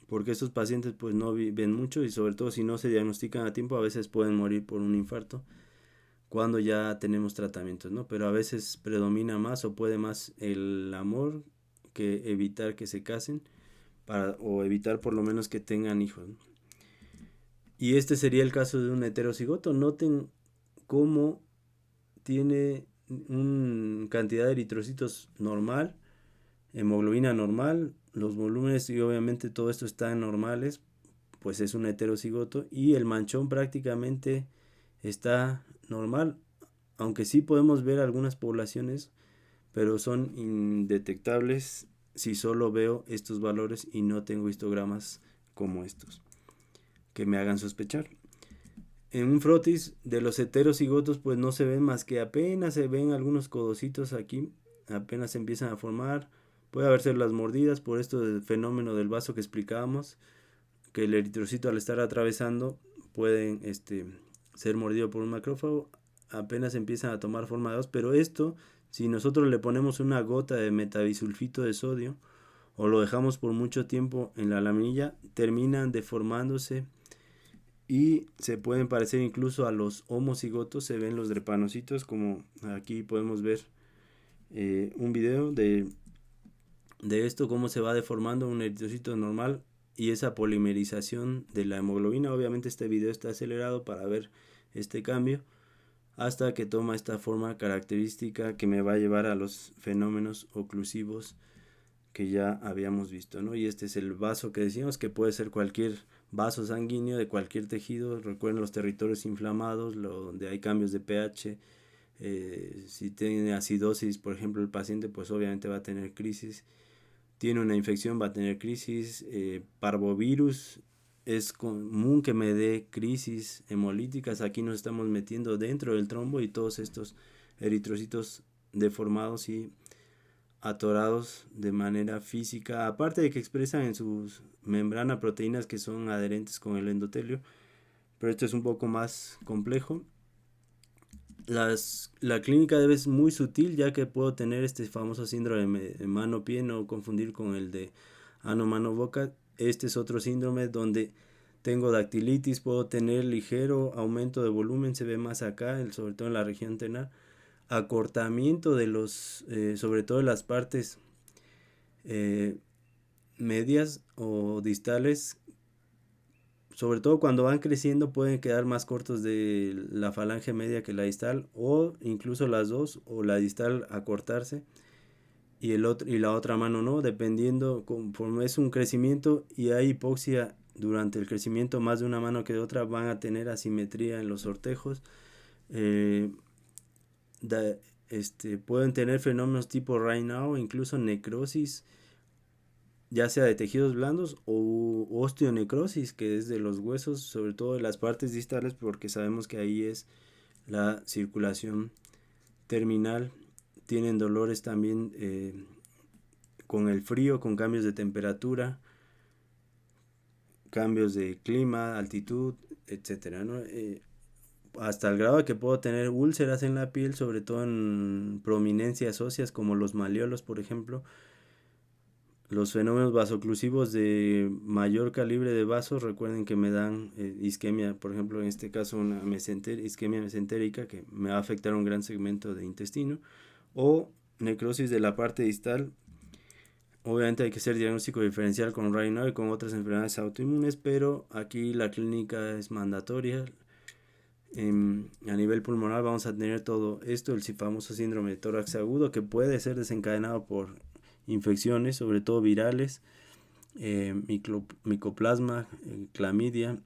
porque estos pacientes pues no viven mucho y sobre todo si no se diagnostican a tiempo a veces pueden morir por un infarto cuando ya tenemos tratamientos, ¿no? Pero a veces predomina más o puede más el amor que evitar que se casen o evitar por lo menos que tengan hijos, ¿no? Y este sería el caso de un heterocigoto. Noten cómo tiene una cantidad de eritrocitos normal, hemoglobina normal, los volúmenes y obviamente todo esto está en normales, pues es un heterocigoto y el manchón prácticamente está normal, aunque sí podemos ver algunas poblaciones, pero son indetectables si solo veo estos valores y no tengo histogramas como estos que me hagan sospechar. En un frotis de los heterocigotos pues no se ven más que apenas se ven algunos codocitos aquí, apenas se empiezan a formar. Puede haberse las mordidas por esto del fenómeno del vaso que explicábamos, que el eritrocito al estar atravesando pueden ser mordido por un macrófago, apenas empiezan a tomar forma de dos, pero esto, si nosotros le ponemos una gota de metabisulfito de sodio o lo dejamos por mucho tiempo en la laminilla, terminan deformándose y se pueden parecer incluso a los homocigotos. Se ven los drepanocitos, como aquí podemos ver un video de esto, cómo se va deformando un eritrocito normal y esa polimerización de la hemoglobina. Obviamente este video está acelerado para ver este cambio hasta que toma esta forma característica que me va a llevar a los fenómenos oclusivos que ya habíamos visto, ¿no? Y este es el vaso que decíamos, que puede ser cualquier vaso sanguíneo de cualquier tejido. Recuerden los territorios inflamados, donde hay cambios de pH. Si tiene acidosis, por ejemplo, el paciente, pues obviamente va a tener crisis. Tiene una infección, va a tener crisis. Parvovirus, es común que me dé crisis hemolíticas. Aquí nos estamos metiendo dentro del trombo y todos estos eritrocitos deformados y atorados de manera física, aparte de que expresan en su membrana proteínas que son adherentes con el endotelio, pero esto es un poco más complejo. La clínica debe ser muy sutil, ya que puedo tener este famoso síndrome de mano-pie, no confundir con el de ano-mano-boca. Este es otro síndrome donde tengo dactilitis, puedo tener ligero aumento de volumen, se ve más acá, sobre todo en la región ternar, acortamiento de los, sobre todo de las partes medias o distales, sobre todo cuando van creciendo pueden quedar más cortos de la falange media que la distal, o incluso las dos, o la distal acortarse y la otra mano no, dependiendo. Conforme es un crecimiento y hay hipoxia durante el crecimiento, más de una mano que de otra van a tener asimetría en los sortejos. Pueden tener fenómenos tipo Raynaud, incluso necrosis, ya sea de tejidos blandos o osteonecrosis, que es de los huesos, sobre todo de las partes distales, porque sabemos que ahí es la circulación terminal. Tienen dolores también con el frío, con cambios de temperatura, cambios de clima, altitud, etcétera, ¿no? Hasta el grado de que puedo tener úlceras en la piel, sobre todo en prominencias óseas como los malleolos, por ejemplo. Los fenómenos vasoclusivos de mayor calibre de vasos, recuerden que me dan isquemia, por ejemplo en este caso una isquemia mesentérica, que me va a afectar un gran segmento de intestino, o necrosis de la parte distal. Obviamente hay que hacer diagnóstico diferencial con Raynaud y con otras enfermedades autoinmunes, pero aquí la clínica es mandatoria. A nivel pulmonar vamos a tener todo esto, el famoso síndrome de tórax agudo, que puede ser desencadenado por infecciones, sobre todo virales, micoplasma, clamidia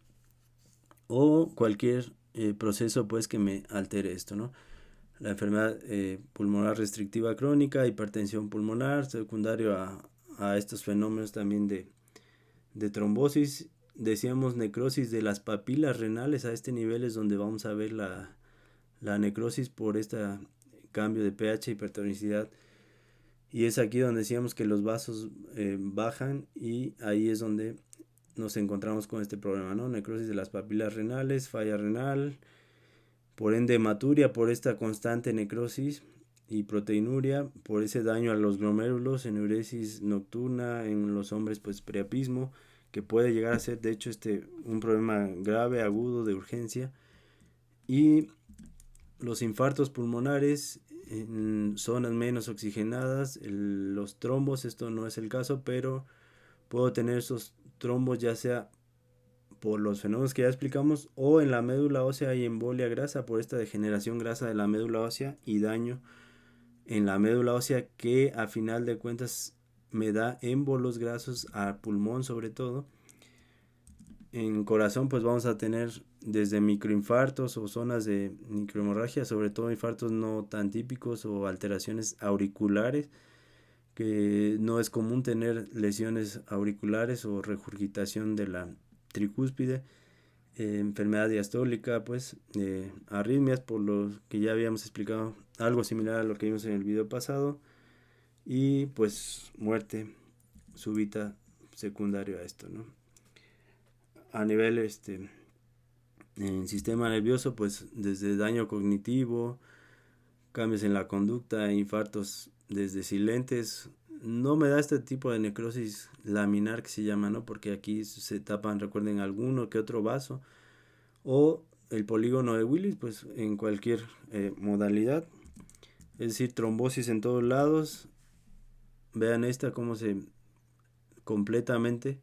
o cualquier proceso pues que me altere esto, ¿no? La enfermedad pulmonar restrictiva crónica, hipertensión pulmonar, secundario a estos fenómenos también de trombosis. Decíamos necrosis de las papilas renales, a este nivel es donde vamos a ver la necrosis por este cambio de pH, hipertonicidad. Y es aquí donde decíamos que los vasos bajan, y ahí es donde nos encontramos con este problema, ¿no? Necrosis de las papilas renales, falla renal, por ende hematuria por esta constante necrosis, y proteinuria por ese daño a los glomérulos, enuresis nocturna en los hombres, pues priapismo, que puede llegar a ser de hecho un problema grave, agudo, de urgencia. Y los infartos pulmonares en zonas menos oxigenadas, los trombos, esto no es el caso, pero puedo tener esos trombos ya sea por los fenómenos que ya explicamos, o en la médula ósea hay embolia grasa por esta degeneración grasa de la médula ósea y daño en la médula ósea, que a final de cuentas me da émbolos grasos al pulmón sobre todo. En corazón pues vamos a tener desde microinfartos o zonas de microhemorragia, sobre todo infartos no tan típicos o alteraciones auriculares, que no es común tener lesiones auriculares o regurgitación de la tricúspide. enfermedad diastólica, pues arritmias, por lo que ya habíamos explicado, algo similar a lo que vimos en el video pasado, y pues muerte súbita secundario a esto, ¿no? A nivel en sistema nervioso, pues desde daño cognitivo, cambios en la conducta, infartos desde silentes. No me da este tipo de necrosis laminar que se llama, ¿no? Porque aquí se tapan, recuerden, alguno que otro vaso. O el polígono de Willis, pues en cualquier modalidad. Es decir, trombosis en todos lados. Vean esta cómo se completamente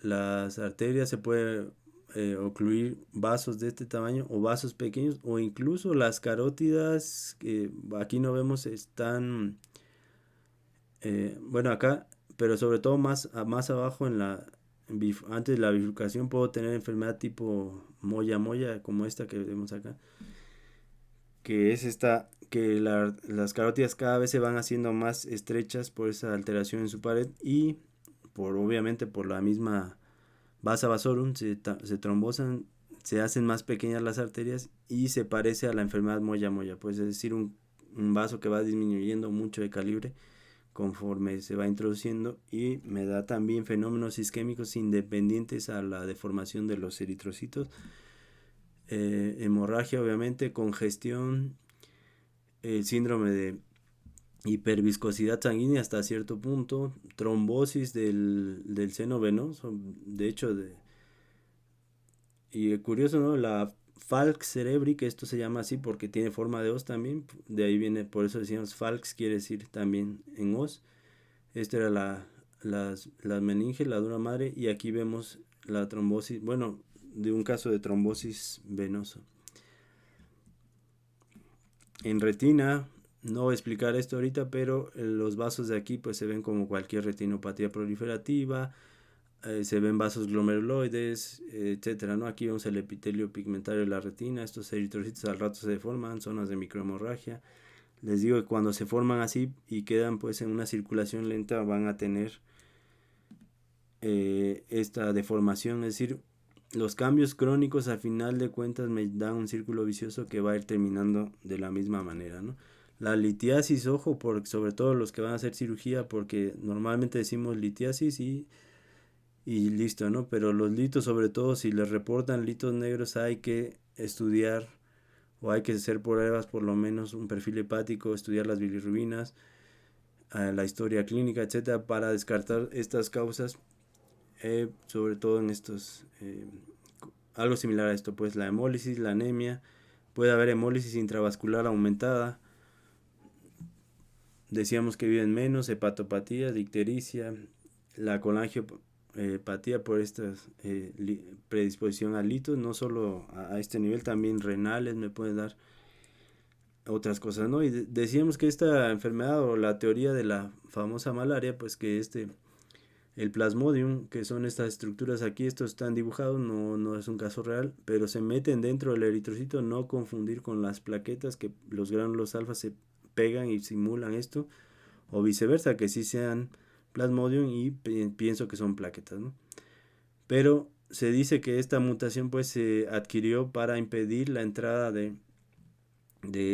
las arterias se puede ocluir vasos de este tamaño o vasos pequeños o incluso las carótidas que aquí no vemos están bueno acá, pero sobre todo más abajo en la antes de la bifurcación puedo tener enfermedad tipo moya como esta que vemos acá, que es esta que las carótidas cada vez se van haciendo más estrechas por esa alteración en su pared y por obviamente por la misma vasa vasorum se trombosan, se hacen más pequeñas las arterias y se parece a la enfermedad moya, pues es decir, un vaso que va disminuyendo mucho de calibre conforme se va introduciendo y me da también fenómenos isquémicos independientes a la deformación de los eritrocitos, hemorragia obviamente, congestión, síndrome de hiperviscosidad sanguínea hasta cierto punto, trombosis del seno venoso, de hecho, y curioso, ¿no? La falx cerebri, que esto se llama así porque tiene forma de hoz también, de ahí viene, por eso decimos falx, quiere decir también en hoz. Esta era las meninges, la dura madre, y aquí vemos la trombosis, bueno, de un caso de trombosis venoso. En retina, no voy a explicar esto ahorita, pero los vasos de aquí pues se ven como cualquier retinopatía proliferativa, se ven vasos glomeruloides, etcétera, ¿no? Aquí vemos el epitelio pigmentario de la retina, estos eritrocitos al rato se deforman, zonas de microhemorragia. Les digo que cuando se forman así y quedan pues en una circulación lenta van a tener esta deformación, es decir, los cambios crónicos a final de cuentas me dan un círculo vicioso que va a ir terminando de la misma manera, ¿no? La litiasis, ojo, sobre todo los que van a hacer cirugía, porque normalmente decimos litiasis y listo, ¿no? Pero los litos, sobre todo, si les reportan litos negros, hay que estudiar o hay que hacer pruebas, por lo menos un perfil hepático, estudiar las bilirrubinas, la historia clínica, etcétera, para descartar estas causas, sobre todo en estos, algo similar a esto, pues la hemólisis, la anemia, puede haber hemólisis intravascular aumentada, decíamos que viven menos, hepatopatía, dictericia, la colangiopatía por esta predisposición a litos, no solo a este nivel, también renales me pueden dar otras cosas, ¿no? Y decíamos que esta enfermedad o la teoría de la famosa malaria, pues que el plasmodium, que son estas estructuras aquí, estos están dibujados, no es un caso real, pero se meten dentro del eritrocito, no confundir con las plaquetas, que los gránulos alfa se pegan y simulan esto, o viceversa, que sí sean plasmodium y pienso que son plaquetas, ¿no? Pero se dice que esta mutación pues se adquirió para impedir la entrada de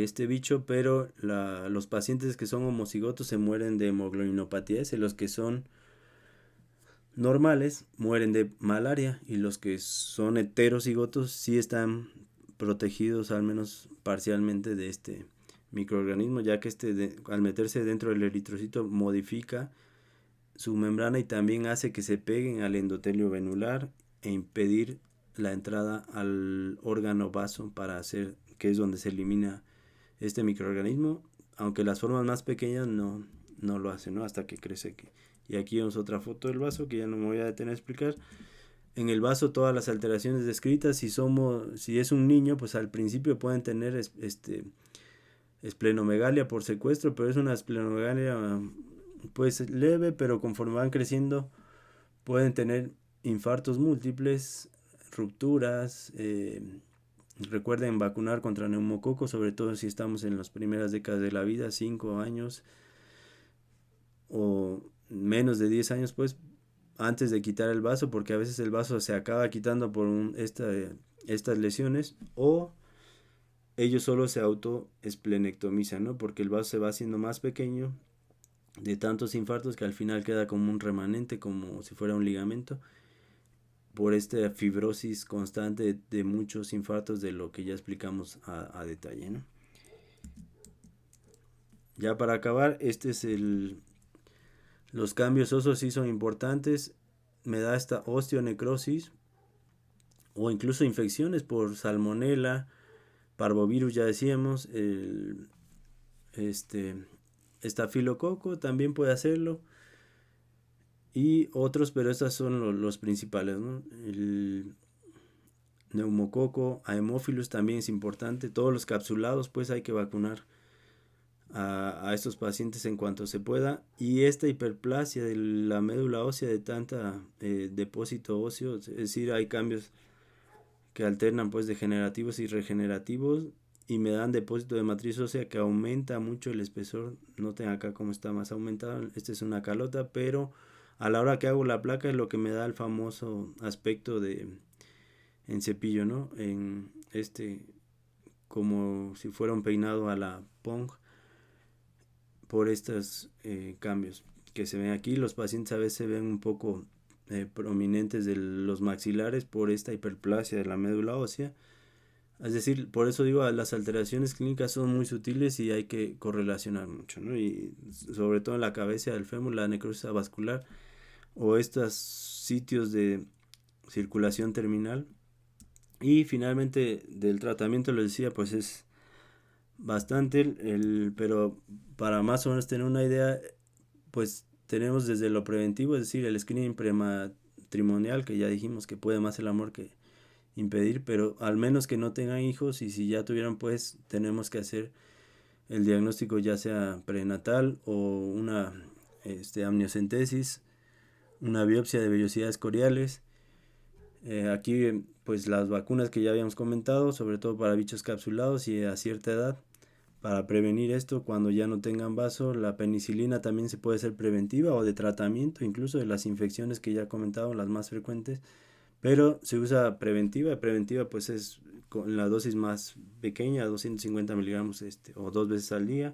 este bicho, pero los pacientes que son homocigotos se mueren de hemoglobinopatía, y los que son normales mueren de malaria y los que son heterocigotos sí están protegidos al menos parcialmente de este microorganismo, ya que al meterse dentro del eritrocito modifica su membrana y también hace que se peguen al endotelio venular e impedir la entrada al órgano vaso para hacer, que es donde se elimina este microorganismo, aunque las formas más pequeñas no lo hacen, ¿no? Hasta que crece. Y aquí vemos otra foto del vaso que ya no me voy a detener a explicar. En el vaso todas las alteraciones descritas, si es un niño, pues al principio pueden tener esplenomegalia por secuestro, pero es una esplenomegalia pues leve, pero conforme van creciendo pueden tener infartos múltiples, rupturas, recuerden vacunar contra neumococo, sobre todo si estamos en las primeras décadas de la vida, 5 años o menos de 10 años, pues antes de quitar el vaso, porque a veces el vaso se acaba quitando por estas lesiones, o ellos solo se autoesplenectomizan, ¿no? Porque el vaso se va haciendo más pequeño de tantos infartos que al final queda como un remanente, como si fuera un ligamento, por esta fibrosis constante de muchos infartos, de lo que ya explicamos a detalle, ¿no? Ya para acabar, los cambios óseos sí son importantes. Me da esta osteonecrosis o incluso infecciones por salmonela, parvovirus, ya decíamos, este estafilococo también puede hacerlo, y otros, pero estos son los principales, ¿no? El neumococo, Haemophilus también es importante. Todos los capsulados, pues hay que vacunar a estos pacientes en cuanto se pueda. Y esta hiperplasia de la médula ósea de tanta depósito óseo, es decir, hay cambios que alternan pues degenerativos y regenerativos, y me dan depósito de matriz ósea que aumenta mucho el espesor. Noten acá cómo está más aumentado. Esta es una calota, pero a la hora que hago la placa es lo que me da el famoso aspecto en cepillo, ¿no? En como si fuera un peinado a la Pong, por estos cambios que se ven aquí. Los pacientes a veces se ven un poco prominentes de los maxilares por esta hiperplasia de la médula ósea. Es decir, por eso digo, las alteraciones clínicas son muy sutiles y hay que correlacionar mucho, ¿no? Y sobre todo en la cabeza del fémur, la necrosis vascular o estos sitios de circulación terminal. Y finalmente del tratamiento, les decía, pues es bastante, pero para más o menos tener una idea, pues tenemos desde lo preventivo, es decir, el screening prematrimonial, que ya dijimos que puede más el amor que impedir, pero al menos que no tengan hijos, y si ya tuvieran, pues tenemos que hacer el diagnóstico ya sea prenatal o una amniocentesis, una biopsia de vellosidades coriales. Aquí pues las vacunas que ya habíamos comentado, sobre todo para bichos capsulados y a cierta edad, para prevenir esto cuando ya no tengan vaso. La penicilina también se puede ser preventiva o de tratamiento, incluso de las infecciones que ya he comentado, las más frecuentes, pero se usa preventiva. Preventiva pues es con la dosis más pequeña, 250 miligramos o 2 veces al día,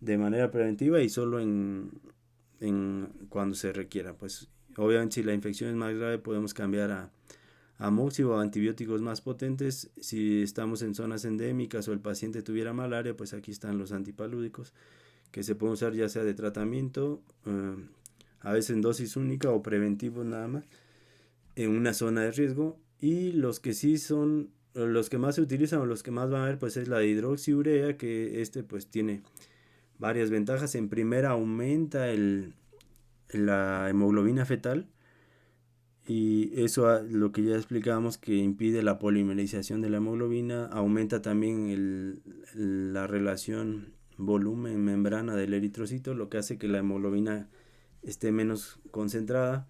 de manera preventiva, y solo cuando se requiera. Pues obviamente si la infección es más grave podemos cambiar a amoxi o antibióticos más potentes. Si estamos en zonas endémicas o el paciente tuviera malaria, pues aquí están los antipalúdicos que se pueden usar ya sea de tratamiento, a veces en dosis única, o preventivos nada más en una zona de riesgo. Y los que sí son los que más se utilizan o los que más van a ver, pues es la hidroxiurea, que pues tiene varias ventajas. En primera, aumenta la hemoglobina fetal, y eso lo que ya explicábamos, que impide la polimerización de la hemoglobina. Aumenta también la relación volumen-membrana del eritrocito, lo que hace que la hemoglobina esté menos concentrada.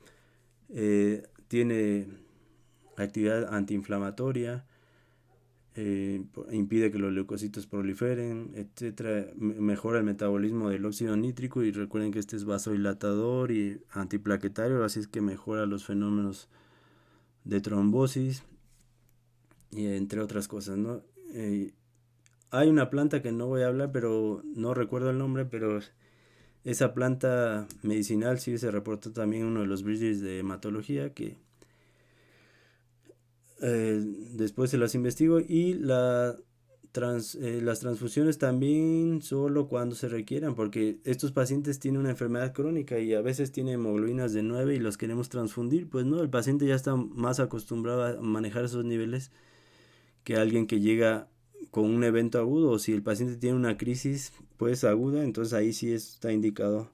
Tiene actividad antiinflamatoria, impide que los leucocitos proliferen, etcétera. Mejora el metabolismo del óxido nítrico, y recuerden que este es vasodilatador y antiplaquetario, así es que mejora los fenómenos de trombosis, y entre otras cosas, ¿no? Hay una planta que no voy a hablar, pero no recuerdo el nombre, pero esa planta medicinal sí se reportó también en uno de los bridges de hematología, que después se las investigo. Y las transfusiones también solo cuando se requieran, porque estos pacientes tienen una enfermedad crónica y a veces tienen hemoglobinas de 9 y los queremos transfundir. Pues no, el paciente ya está más acostumbrado a manejar esos niveles que alguien que llega con un evento agudo, o si el paciente tiene una crisis pues aguda, entonces ahí sí está indicado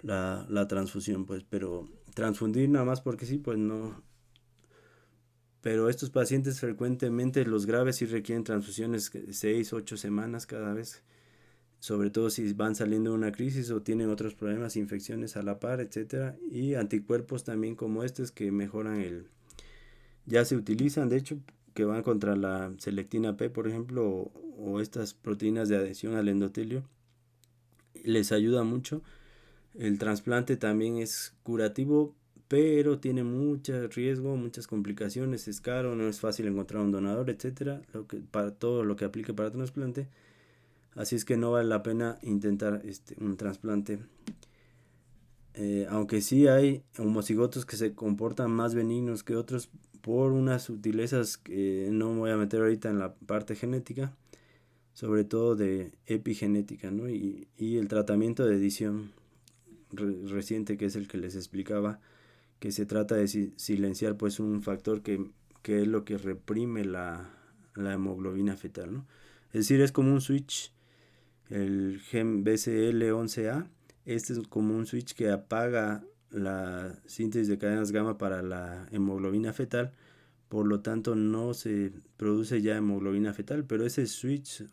la transfusión, pues. Pero transfundir nada más porque sí, pues no. Pero estos pacientes frecuentemente, los graves, sí requieren transfusiones 6-8 semanas cada vez, sobre todo si van saliendo de una crisis o tienen otros problemas, infecciones a la par, etcétera. Y anticuerpos también como estos, que mejoran ya se utilizan, de hecho, que van contra la selectina P, por ejemplo, o estas proteínas de adhesión al endotelio, les ayuda mucho. El trasplante también es curativo, pero tiene mucho riesgo, muchas complicaciones, es caro, no es fácil encontrar un donador, etcétera, para todo lo que aplique para trasplante. Así es que no vale la pena intentar un trasplante. Aunque sí hay homocigotos que se comportan más benignos que otros por unas sutilezas que no me voy a meter ahorita en la parte genética, sobre todo de epigenética, ¿no? Y el tratamiento de edición reciente, que es el que les explicaba, que se trata de silenciar pues un factor que es lo que reprime la hemoglobina fetal, ¿no? Es decir, es como un switch, el gen BCL11A. Este es como un switch que apaga la síntesis de cadenas gamma para la hemoglobina fetal, por lo tanto no se produce ya hemoglobina fetal, pero ese switch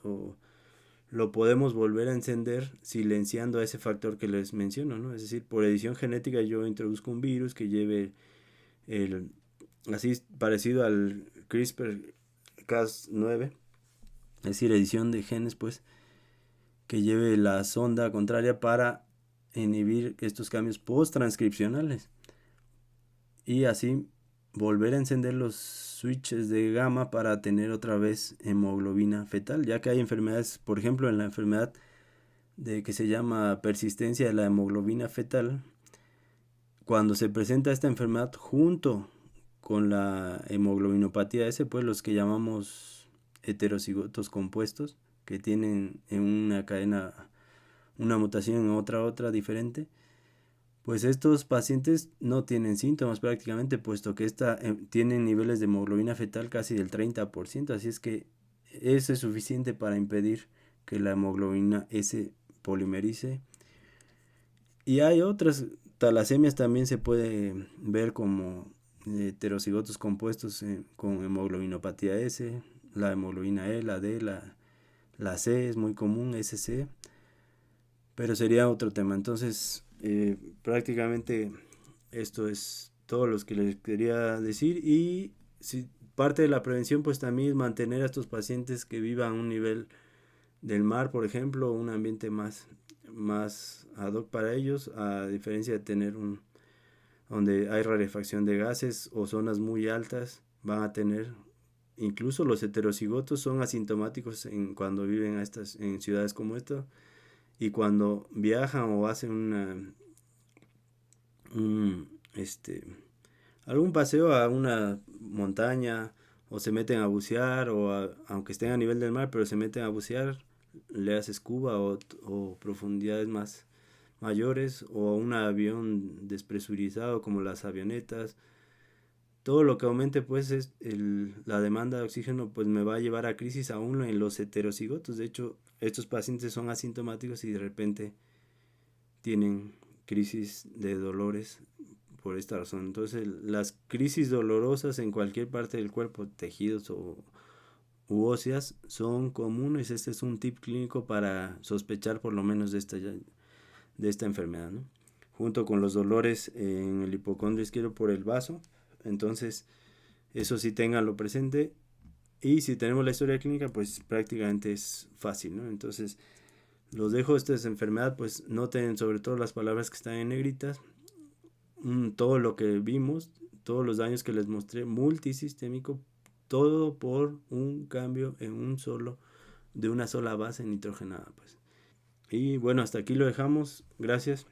lo podemos volver a encender silenciando a ese factor que les menciono, ¿no? Es decir, por edición genética yo introduzco un virus que lleve así parecido al CRISPR-Cas9, es decir, edición de genes, pues, que lleve la sonda contraria para inhibir estos cambios post-transcripcionales y así volver a encender los switches de gamma para tener otra vez hemoglobina fetal, ya que hay enfermedades, por ejemplo, en la enfermedad que se llama persistencia de la hemoglobina fetal, cuando se presenta esta enfermedad junto con la hemoglobinopatía S, pues los que llamamos heterocigotos compuestos, que tienen en una cadena una mutación en otra diferente, pues estos pacientes no tienen síntomas prácticamente, puesto que tienen niveles de hemoglobina fetal casi del 30%, así es que eso es suficiente para impedir que la hemoglobina S polimerice. Y hay otras talasemias, también se puede ver como heterocigotos compuestos con hemoglobinopatía S, la hemoglobina E, la D, la C es muy común, SC, pero sería otro tema. Entonces, prácticamente esto es todo lo que les quería decir. Y si parte de la prevención, pues también es mantener a estos pacientes que vivan a un nivel del mar, por ejemplo, un ambiente más ad hoc para ellos, a diferencia de tener donde hay rarefacción de gases o zonas muy altas, van a tener, incluso los heterocigotos son asintomáticos cuando viven en ciudades como esta, y cuando viajan o hacen algún paseo a una montaña, o se meten a bucear, aunque estén a nivel del mar, pero se meten a bucear, le hace scuba o profundidades mayores, o un avión despresurizado como las avionetas, todo lo que aumente pues la demanda de oxígeno, pues me va a llevar a crisis aún en los heterocigotos. De hecho, estos pacientes son asintomáticos y de repente tienen crisis de dolores por esta razón. Entonces, las crisis dolorosas en cualquier parte del cuerpo, tejidos u óseas, son comunes. Este es un tip clínico para sospechar por lo menos de esta enfermedad, ¿no? Junto con los dolores en el hipocondrio izquierdo por el vaso. Entonces, eso sí ténganlo presente. Y si tenemos la historia clínica, pues prácticamente es fácil, ¿no? Entonces, los dejo. Esta es enfermedad, pues noten sobre todo las palabras que están en negritas. Todo lo que vimos, todos los daños que les mostré, multisistémico, todo por un cambio de una sola base nitrogenada, pues. Y bueno, hasta aquí lo dejamos. Gracias.